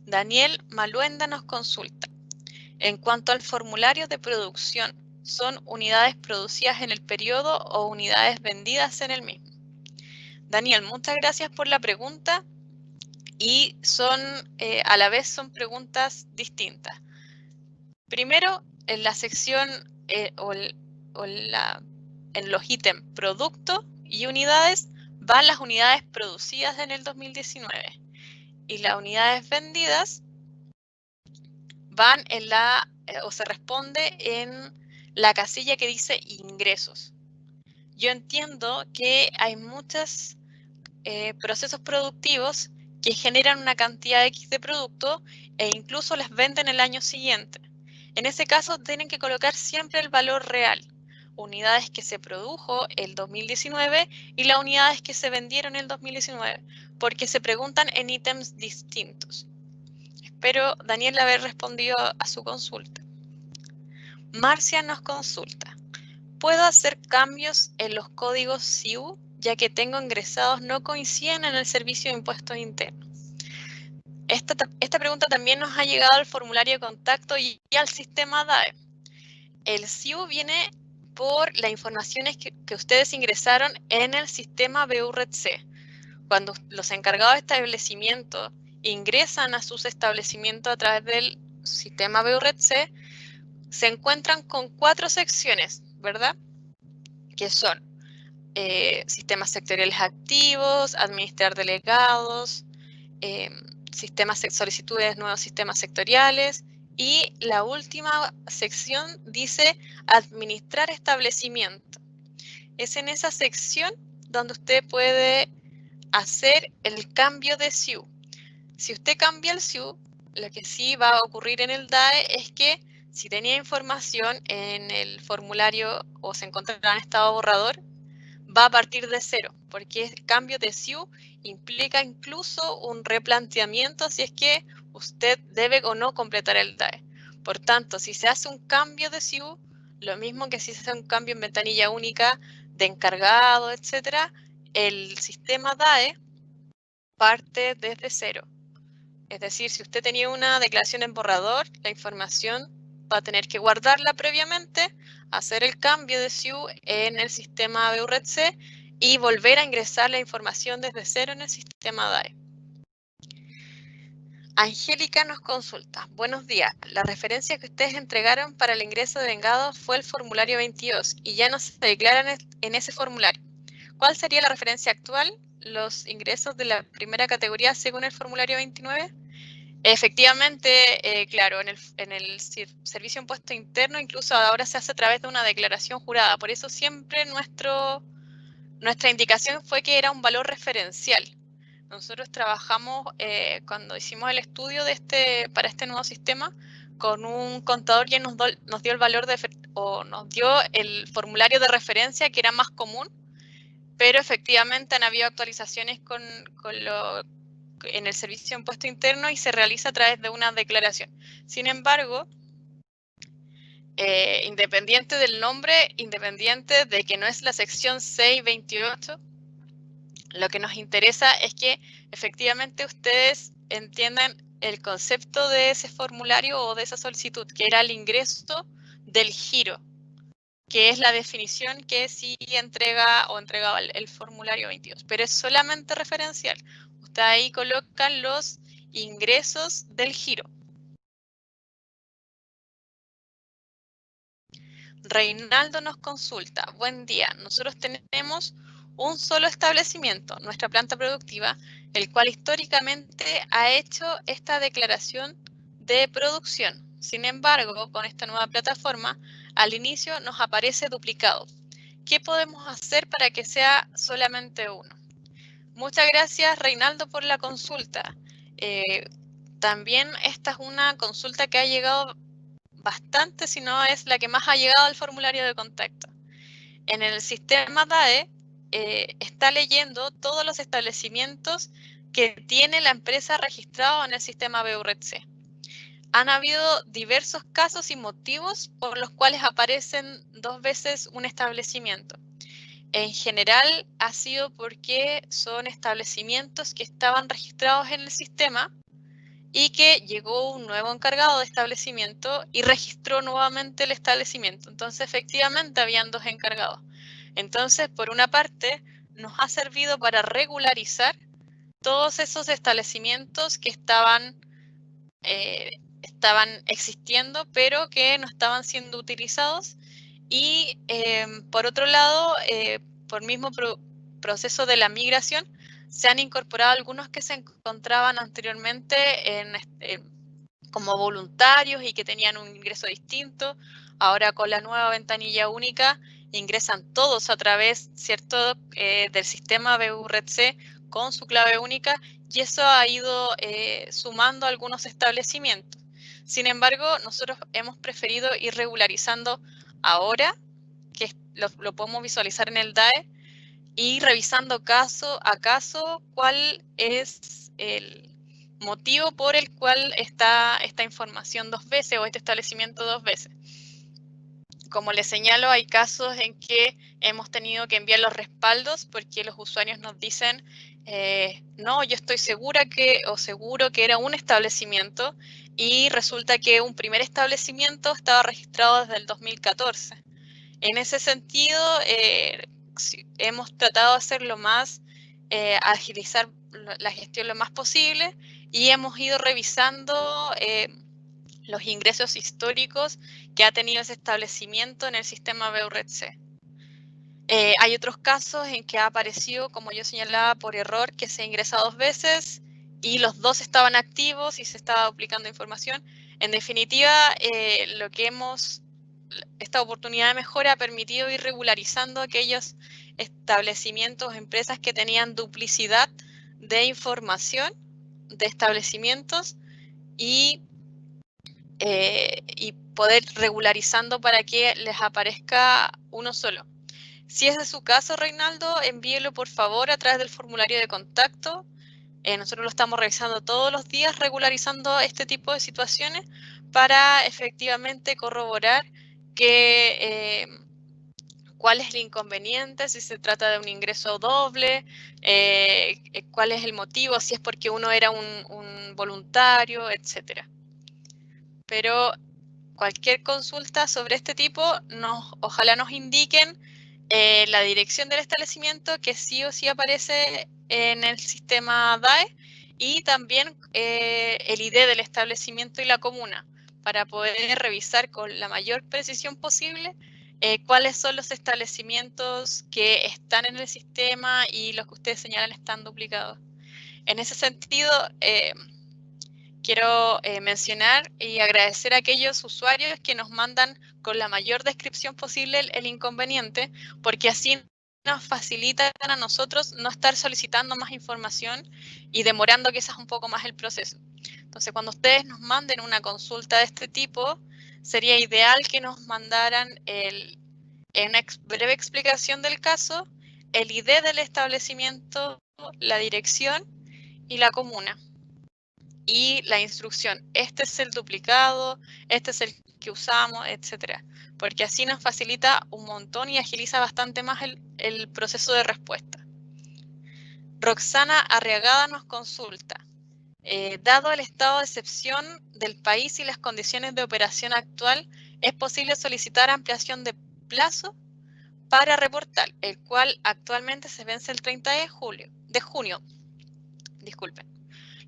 Daniel Maluenda nos consulta. En cuanto al formulario de producción, ¿son unidades producidas en el periodo o unidades vendidas en el mismo? Daniel, muchas gracias por la pregunta y a la vez son preguntas distintas. Primero, en la sección en los ítems producto y unidades van las unidades producidas en el 2019 y las unidades vendidas van o se responde en la casilla que dice ingresos. Yo entiendo que hay muchos procesos productivos que generan una cantidad X de producto e incluso les venden el año siguiente. En ese caso tienen que colocar siempre el valor real, unidades que se produjo el 2019 y las unidades que se vendieron el 2019, porque se preguntan en ítems distintos. Espero, Daniel, haber respondido a su consulta. Marcia nos consulta. ¿Puedo hacer cambios en los códigos SIU, ya que tengo ingresados no coinciden en el servicio de impuestos internos? Esta pregunta también nos ha llegado al formulario de contacto y al sistema DAE. El SIU viene por las informaciones que ustedes ingresaron en el sistema BURED-C. Cuando los encargados de establecimiento ingresan a sus establecimientos a través del sistema BURED-C, se encuentran con 4 secciones, ¿verdad? Que son sistemas sectoriales activos, administrar delegados, solicitudes de nuevos sistemas sectoriales, y la última sección dice administrar establecimiento. Es en esa sección donde usted puede hacer el cambio de SIU. Si usted cambia el SIU, lo que sí va a ocurrir en el DAE es que si tenía información en el formulario o se encontrará en estado borrador, va a partir de cero, porque el cambio de SIU implica incluso un replanteamiento si es que usted debe o no completar el DAE. Por tanto, si se hace un cambio de SIU, lo mismo que si se hace un cambio en ventanilla única de encargado, etcétera, el sistema DAE parte desde cero. Es decir, si usted tenía una declaración en borrador, la información va a tener que guardarla previamente, hacer el cambio de SIU en el sistema BURED-C y volver a ingresar la información desde cero en el sistema DAE. Angélica nos consulta. Buenos días. La referencia que ustedes entregaron para el ingreso de vengados fue el formulario 22 y ya no se declaran en ese formulario. ¿Cuál sería la referencia actual? ¿Los ingresos de la primera categoría según el formulario 29? Efectivamente, claro, en el servicio de impuesto interno incluso ahora se hace a través de una declaración jurada. Por eso siempre nuestra indicación fue que era un valor referencial. Nosotros trabajamos, cuando hicimos el estudio para este nuevo sistema, con un contador que nos dio el valor nos dio el formulario de referencia que era más común, pero efectivamente han habido actualizaciones en el servicio de impuesto interno y se realiza a través de una declaración. Sin embargo, independiente del nombre, independiente de que no es la sección 628, lo que nos interesa es que efectivamente ustedes entiendan el concepto de ese formulario o de esa solicitud, que era el ingreso del giro, que es la definición que sí entrega o entregaba el formulario 22, pero es solamente referencial. Usted ahí colocan los ingresos del giro. Reinaldo nos consulta. Buen día, nosotros tenemos un solo establecimiento, nuestra planta productiva, el cual históricamente ha hecho esta declaración de producción. Sin embargo, con esta nueva plataforma, al inicio nos aparece duplicado. ¿Qué podemos hacer para que sea solamente uno? Muchas gracias, Reinaldo, por la consulta. También esta es una consulta que ha llegado bastante, si no es la que más ha llegado al formulario de contacto. En el sistema DAE está leyendo todos los establecimientos que tiene la empresa registrado en el sistema BURETC. Han habido diversos casos y motivos por los cuales aparecen 2 veces un establecimiento. En general ha sido porque son establecimientos que estaban registrados en el sistema y que llegó un nuevo encargado de establecimiento y registró nuevamente el establecimiento. Entonces, efectivamente, habían 2 encargados. Entonces, por una parte, nos ha servido para regularizar todos esos establecimientos que estaban existiendo, pero que no estaban siendo utilizados. Y por otro lado, por mismo proceso de la migración, se han incorporado algunos que se encontraban anteriormente como voluntarios y que tenían un ingreso distinto. Ahora con la nueva ventanilla única ingresan todos a través, ¿cierto?, del sistema BURETC con su clave única, y eso ha ido sumando algunos establecimientos. Sin embargo, nosotros hemos preferido ir regularizando ahora, que lo podemos visualizar en el DAE, y revisando caso a caso cuál es el motivo por el cual está esta información 2 veces o este establecimiento 2 veces. Como les señalo, hay casos en que hemos tenido que enviar los respaldos porque los usuarios nos dicen no, yo estoy segura seguro que era un establecimiento, y resulta que un primer establecimiento estaba registrado desde el 2014. En ese sentido, hemos tratado de hacer agilizar la gestión lo más posible, y hemos ido revisando los ingresos históricos que ha tenido ese establecimiento en el sistema BURETC. Hay otros casos en que ha aparecido, como yo señalaba, por error, que se ingresa 2 veces y los 2 estaban activos y se estaba duplicando información. En definitiva, esta oportunidad de mejora ha permitido ir regularizando aquellos establecimientos, empresas que tenían duplicidad de información de establecimientos, y poder regularizando para que les aparezca uno solo. Si es de su caso, Reinaldo, envíelo por favor a través del formulario de contacto. Nosotros lo estamos revisando todos los días, regularizando este tipo de situaciones para efectivamente corroborar cuál es el inconveniente, si se trata de un ingreso doble, cuál es el motivo, si es porque uno era un voluntario, etc. Pero cualquier consulta sobre este tipo, ojalá nos indiquen la dirección del establecimiento, que sí o sí aparece en el sistema DAE, y también el ID del establecimiento y la comuna, para poder revisar con la mayor precisión posible cuáles son los establecimientos que están en el sistema y los que ustedes señalan están duplicados. En ese sentido, quiero mencionar y agradecer a aquellos usuarios que nos mandan con la mayor descripción posible el inconveniente, porque así nos facilitan a nosotros no estar solicitando más información y demorando quizás un poco más el proceso. Entonces, cuando ustedes nos manden una consulta de este tipo, sería ideal que nos mandaran en una breve explicación del caso, el ID del establecimiento, la dirección y la comuna. Y la instrucción, este es el duplicado, este es el que usamos, etcétera, porque así nos facilita un montón y agiliza bastante más el proceso de respuesta. Roxana Arriagada nos consulta. Dado el estado de excepción del país y las condiciones de operación actual, ¿es posible solicitar ampliación de plazo para reportar, el cual actualmente se vence el 30 de junio? Disculpen.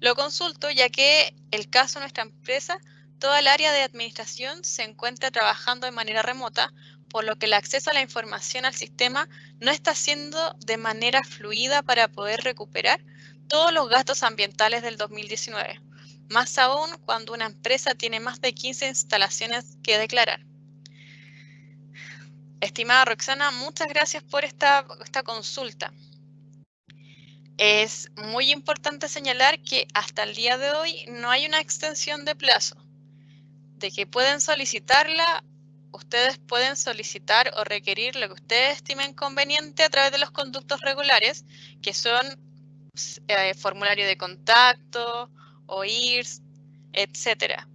Lo consulto ya que el caso de nuestra empresa, toda el área de administración se encuentra trabajando de manera remota por lo que el acceso a la información al sistema no está siendo de manera fluida para poder recuperar todos los gastos ambientales del 2019, más aún cuando una empresa tiene más de 15 instalaciones que declarar. Estimada Roxana, muchas gracias por esta consulta. Es muy importante señalar que hasta el día de hoy no hay una extensión de plazo, de que pueden solicitarla. Ustedes pueden solicitar o requerir lo que ustedes estimen conveniente a través de los conductos regulares, que son formulario de contacto, OIRS, etcétera.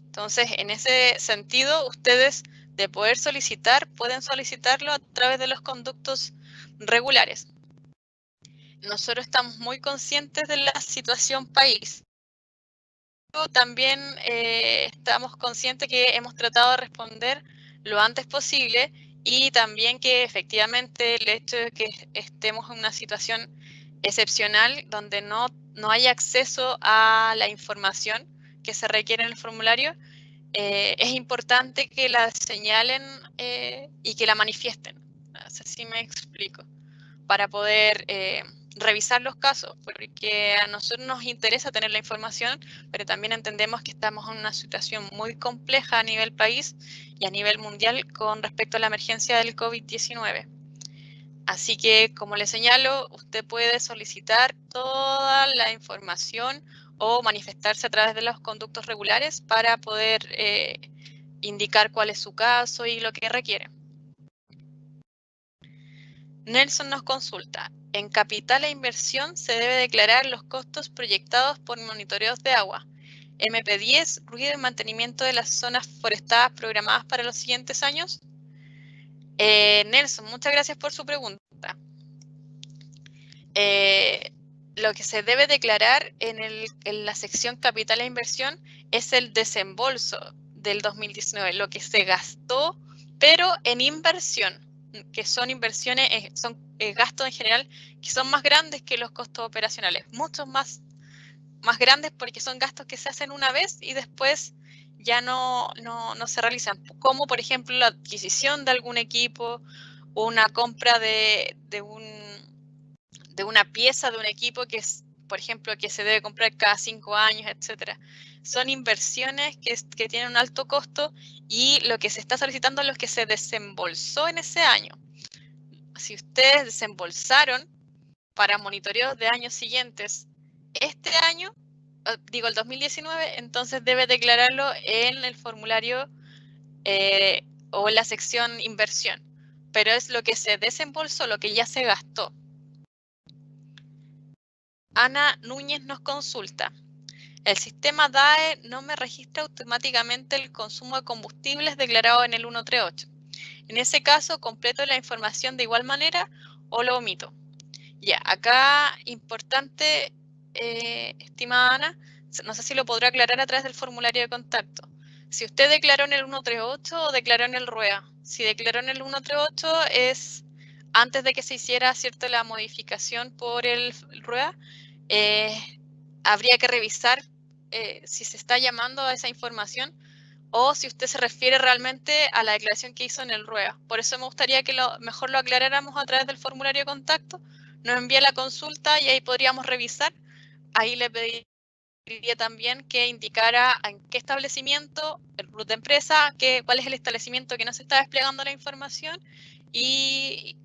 Entonces, en ese sentido, ustedes de poder solicitar, pueden solicitarlo a través de los conductos regulares. Nosotros estamos muy conscientes de la situación país. También estamos conscientes que hemos tratado de responder lo antes posible y también que efectivamente el hecho de que estemos en una situación excepcional donde no hay acceso a la información que se requiere en el formulario, es importante que la señalen y que la manifiesten. No sé si me explico. Para poder revisar los casos, porque a nosotros nos interesa tener la información, pero también entendemos que estamos en una situación muy compleja a nivel país y a nivel mundial con respecto a la emergencia del COVID-19. Así que, como le señalo, usted puede solicitar toda la información o manifestarse a través de los conductos regulares para poder indicar cuál es su caso y lo que requiere. Nelson nos consulta, en capital e inversión se debe declarar los costos proyectados por monitoreos de agua, MP10, ruido y mantenimiento de las zonas forestadas programadas para los siguientes años. Nelson, muchas gracias por su pregunta. Lo que se debe declarar en la sección capital e inversión es el desembolso del 2019, lo que se gastó, pero en inversión, que son inversiones, son gastos en general que son más grandes que los costos operacionales, muchos más grandes porque son gastos que se hacen una vez y después ya no se realizan, como por ejemplo la adquisición de algún equipo o una compra de una pieza de un equipo que es, por ejemplo, que se debe comprar cada 5 años, etcétera. Son inversiones que tienen un alto costo y lo que se está solicitando es lo que se desembolsó en ese año. Si ustedes desembolsaron para monitoreos de años siguientes este año, digo el 2019, entonces debe declararlo en el formulario o en la sección inversión. Pero es lo que se desembolsó, lo que ya se gastó. Ana Núñez nos consulta. El sistema DAE no me registra automáticamente el consumo de combustibles declarado en el 138. En ese caso, ¿completo la información de igual manera o lo omito? Ya, acá importante, estimada Ana, no sé si lo podrá aclarar a través del formulario de contacto. Si usted declaró en el 138 o declaró en el RUEA. Si declaró en el 138 es antes de que se hiciera, ¿cierto?, la modificación por el RUEA, habría que revisar si se está llamando a esa información o si usted se refiere realmente a la declaración que hizo en el RUEA. Por eso me gustaría que mejor lo aclaráramos a través del formulario de contacto. Nos envía la consulta y ahí podríamos revisar. Ahí le pediría también que indicara en qué establecimiento, el RUT de empresa, cuál es el establecimiento que no se está desplegando la información y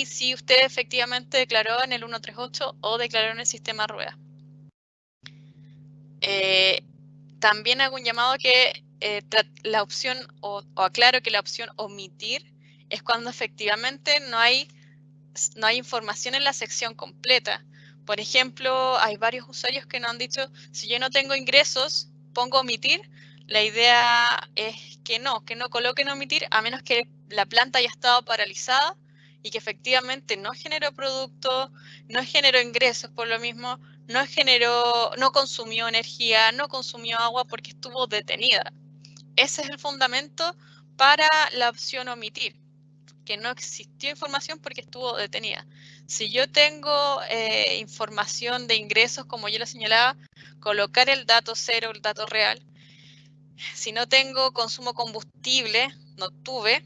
si usted efectivamente declaró en el 138 o declaró en el sistema RUEA. También hago un llamado que la opción, o aclaro que la opción omitir es cuando efectivamente no hay información en la sección completa. Por ejemplo, hay varios usuarios que nos han dicho, si yo no tengo ingresos, pongo omitir. La idea es que no coloquen omitir, a menos que la planta haya estado paralizada y que efectivamente no generó producto, no generó ingresos por lo mismo, no consumió energía, no consumió agua porque estuvo detenida. Ese es el fundamento para la opción omitir, que no existió información porque estuvo detenida. Si yo tengo información de ingresos, como yo lo señalaba, colocar el dato cero, el dato real. Si no tengo consumo combustible, no tuve,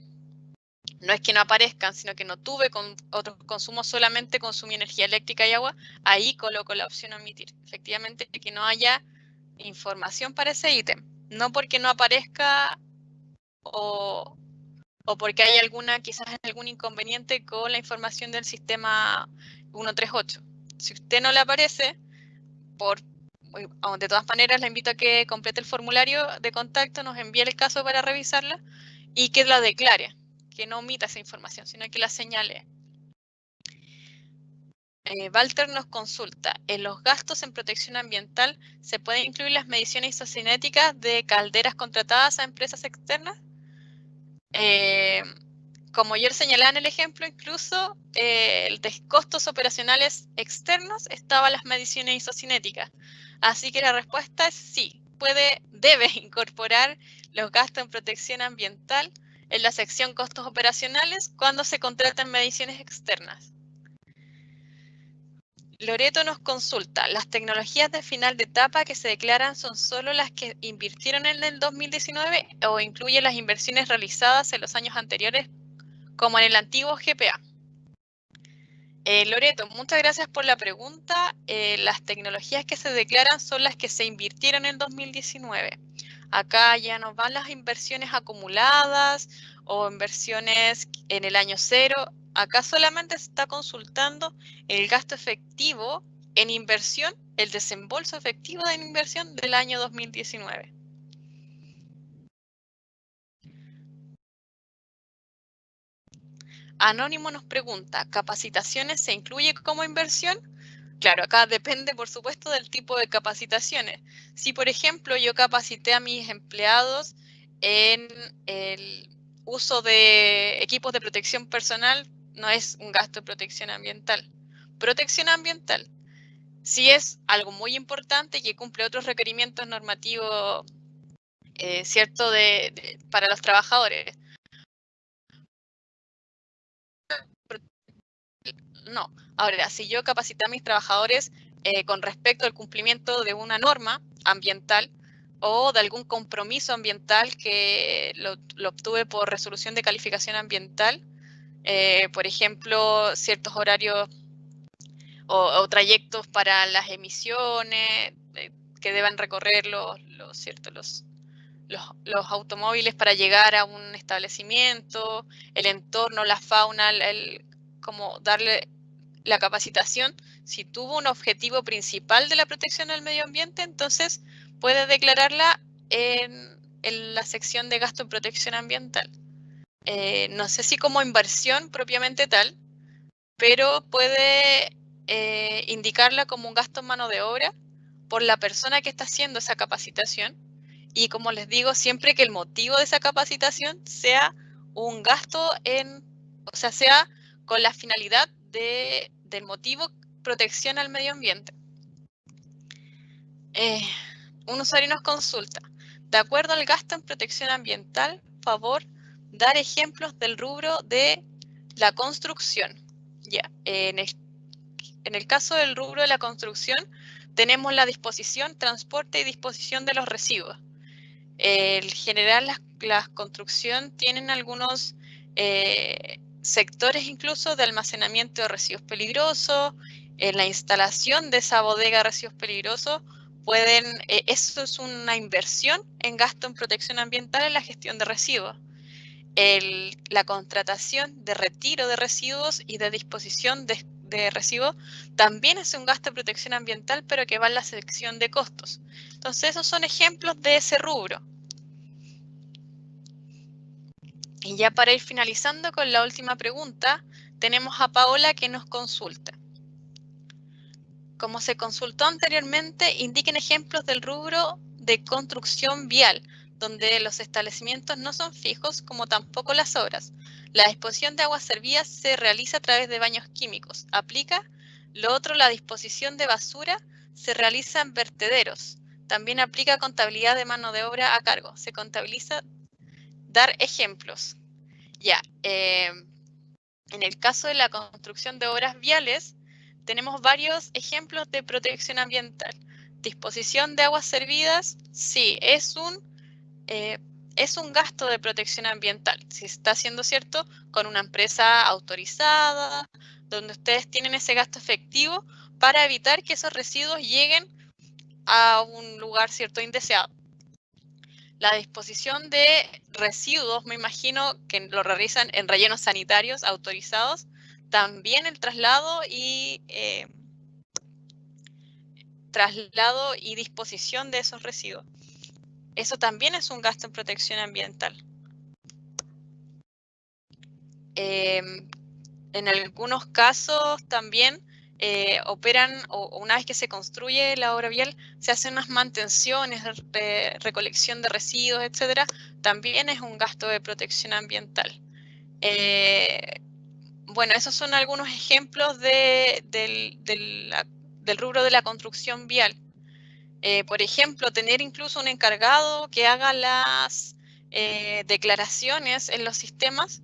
no es que no aparezcan, sino que no tuve otros consumos, solamente consumí energía eléctrica y agua, ahí coloco la opción omitir. Efectivamente, que no haya información para ese ítem. No porque no aparezca o porque hay quizás algún inconveniente con la información del sistema 138. Si usted no le aparece, de todas maneras le invito a que complete el formulario de contacto, nos envíe el caso para revisarla y que la declare, que no omita esa información, sino que la señale. Walter nos consulta, ¿en los gastos en protección ambiental se pueden incluir las mediciones isocinéticas de calderas contratadas a empresas externas? Como ayer señalaba en el ejemplo, incluso de costos operacionales externos estaban las mediciones isocinéticas. Así que la respuesta es sí, debe incorporar los gastos en protección ambiental en la sección costos operacionales cuando se contratan mediciones externas. Loreto nos consulta, ¿las tecnologías de final de etapa que se declaran son solo las que invirtieron en el 2019 o incluyen las inversiones realizadas en los años anteriores como en el antiguo GPA? Loreto, muchas gracias por la pregunta. Las tecnologías que se declaran son las que se invirtieron en 2019. Acá ya nos van las inversiones acumuladas o inversiones en el año cero. Acá solamente se está consultando el gasto efectivo en inversión, el desembolso efectivo de inversión del año 2019. Anónimo nos pregunta, ¿capacitaciones se incluye como inversión? Claro, acá depende, por supuesto, del tipo de capacitaciones. Si, por ejemplo, yo capacité a mis empleados en el uso de equipos de protección personal, no es un gasto de protección ambiental. Protección ambiental, si es algo muy importante y que cumple otros requerimientos normativos, ¿cierto?, para los trabajadores. No. Ahora, si yo capacité a mis trabajadores con respecto al cumplimiento de una norma ambiental o de algún compromiso ambiental que lo obtuve por resolución de calificación ambiental, por ejemplo, ciertos horarios o trayectos para las emisiones que deban recorrer los automóviles para llegar a un establecimiento, el entorno, la fauna, como darle la capacitación, si tuvo un objetivo principal de la protección del medio ambiente, entonces puede declararla en la sección de gasto en protección ambiental. No sé si como inversión propiamente tal, pero puede indicarla como un gasto en mano de obra por la persona que está haciendo esa capacitación. Y como les digo, siempre que el motivo de esa capacitación sea un gasto sea con la finalidad del motivo protección al medio ambiente. Un usuario nos consulta, de acuerdo al gasto en protección ambiental, favor, dar ejemplos del rubro de la construcción. Ya, en el caso del rubro de la construcción, tenemos la disposición, transporte y disposición de los residuos. En general, las construcciones tienen algunos sectores incluso de almacenamiento de residuos peligrosos. En la instalación de esa bodega de residuos peligrosos, eso es una inversión en gasto en protección ambiental en la gestión de residuos. La contratación de retiro de residuos y de disposición de residuos también es un gasto de protección ambiental, pero que va en la sección de costos. Entonces, esos son ejemplos de ese rubro. Y ya para ir finalizando con la última pregunta, tenemos a Paola que nos consulta. Como se consultó anteriormente, indiquen ejemplos del rubro de construcción vial, donde los establecimientos no son fijos, como tampoco las obras. La disposición de aguas servidas se realiza a través de baños químicos. ¿Aplica? Lo otro, la disposición de basura se realiza en vertederos. También aplica contabilidad de mano de obra a cargo. Se contabiliza. Dar ejemplos. Ya, en el caso de la construcción de obras viales, tenemos varios ejemplos de protección ambiental. Disposición de aguas servidas, sí, es un gasto de protección ambiental. Si está siendo cierto, con una empresa autorizada, donde ustedes tienen ese gasto efectivo para evitar que esos residuos lleguen a un lugar cierto indeseado. La disposición de residuos, me imagino que lo realizan en rellenos sanitarios autorizados, también el traslado y disposición de esos residuos. Eso también es un gasto en protección ambiental. En algunos casos también operan, o una vez que se construye la obra vial, se hacen unas mantenciones de recolección de residuos, etcétera. También es un gasto de protección ambiental. Bueno, esos son algunos ejemplos del rubro de la construcción vial. Por ejemplo, tener incluso un encargado que haga las declaraciones en los sistemas,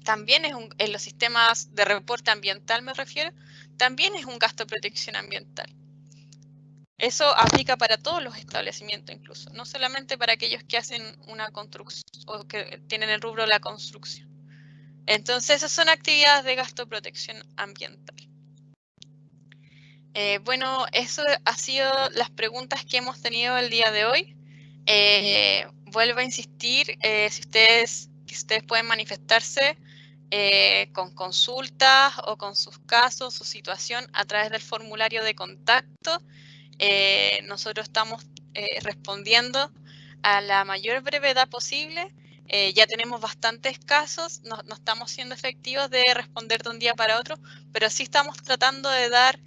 también es en los sistemas de reporte ambiental me refiero, también es un gasto de protección ambiental. Eso aplica para todos los establecimientos incluso, no solamente para aquellos que hacen una construcción o que tienen el rubro de la construcción. Entonces, esas son actividades de gasto de protección ambiental. Bueno, eso ha sido las preguntas que hemos tenido el día de hoy. Vuelvo a insistir, si ustedes pueden manifestarse con consultas o con sus casos, su situación a través del formulario de contacto. Nosotros estamos respondiendo a la mayor brevedad posible. Ya tenemos bastantes casos, no estamos siendo efectivos de responder de un día para otro, pero sí estamos tratando de dar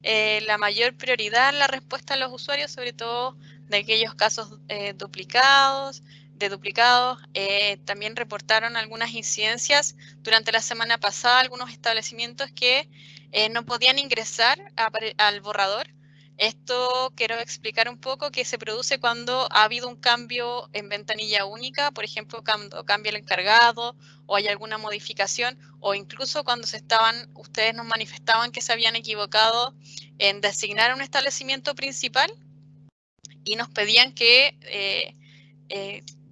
la mayor prioridad en la respuesta a los usuarios, sobre todo de aquellos casos duplicados. También reportaron algunas incidencias durante la semana pasada, algunos establecimientos que no podían ingresar al borrador. Esto quiero explicar un poco que se produce cuando ha habido un cambio en ventanilla única, por ejemplo, cuando cambia el encargado o hay alguna modificación, o incluso cuando ustedes nos manifestaban que se habían equivocado en designar un establecimiento principal y nos pedían que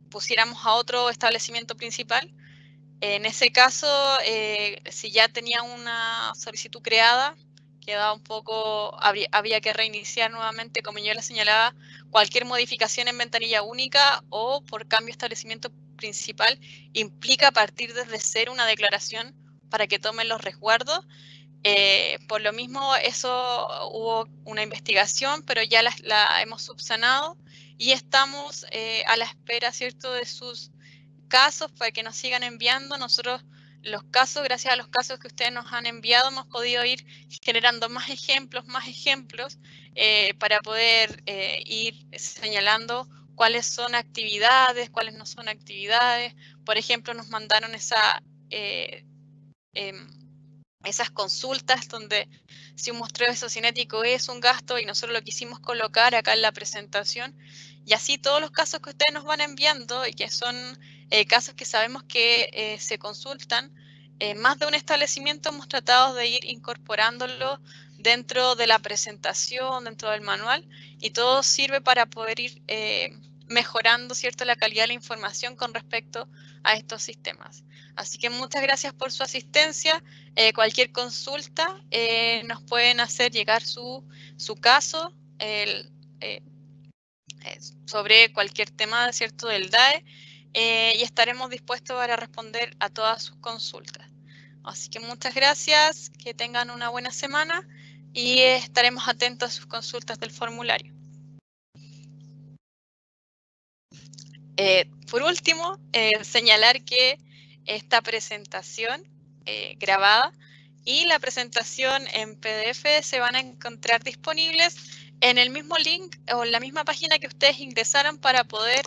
pusiéramos a otro establecimiento principal. En ese caso, si ya tenía una solicitud creada, quedaba un poco, había que reiniciar nuevamente, como yo les señalaba, cualquier modificación en ventanilla única o por cambio de establecimiento principal implica partir desde cero una declaración para que tomen los resguardos. Por lo mismo, eso hubo una investigación, pero ya la hemos subsanado y estamos a la espera, ¿cierto?, de sus casos para que nos sigan enviando. Nosotros gracias a los casos que ustedes nos han enviado, hemos podido ir generando más ejemplos para poder ir señalando cuáles son actividades, cuáles no son actividades. Por ejemplo, nos mandaron esas consultas donde si un muestreo isocinético es un gasto y nosotros lo quisimos colocar acá en la presentación. Y así todos los casos que ustedes nos van enviando y que son casos que sabemos que se consultan, más de un establecimiento hemos tratado de ir incorporándolo dentro de la presentación, dentro del manual, y todo sirve para poder ir mejorando, ¿cierto?, la calidad de la información con respecto a estos sistemas. Así que muchas gracias por su asistencia. Cualquier consulta nos pueden hacer llegar su caso sobre cualquier tema, ¿cierto?, del DAE, y estaremos dispuestos para responder a todas sus consultas. Así que muchas gracias, que tengan una buena semana y estaremos atentos a sus consultas del formulario. Por último, señalar que esta presentación grabada y la presentación en PDF se van a encontrar disponibles en el mismo link o en la misma página que ustedes ingresaron para poder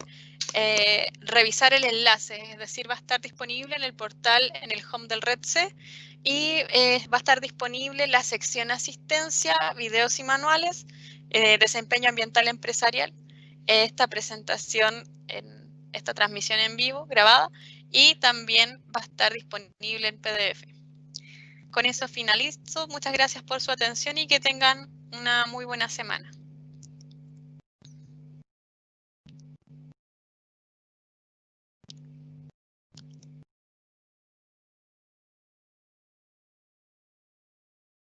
revisar el enlace. Es decir, va a estar disponible en el portal, en el home del REDC, y va a estar disponible la sección asistencia, videos y manuales, desempeño ambiental empresarial, esta presentación, esta transmisión en vivo grabada, y también va a estar disponible en PDF. Con eso finalizo. Muchas gracias por su atención y que tengan una muy buena semana.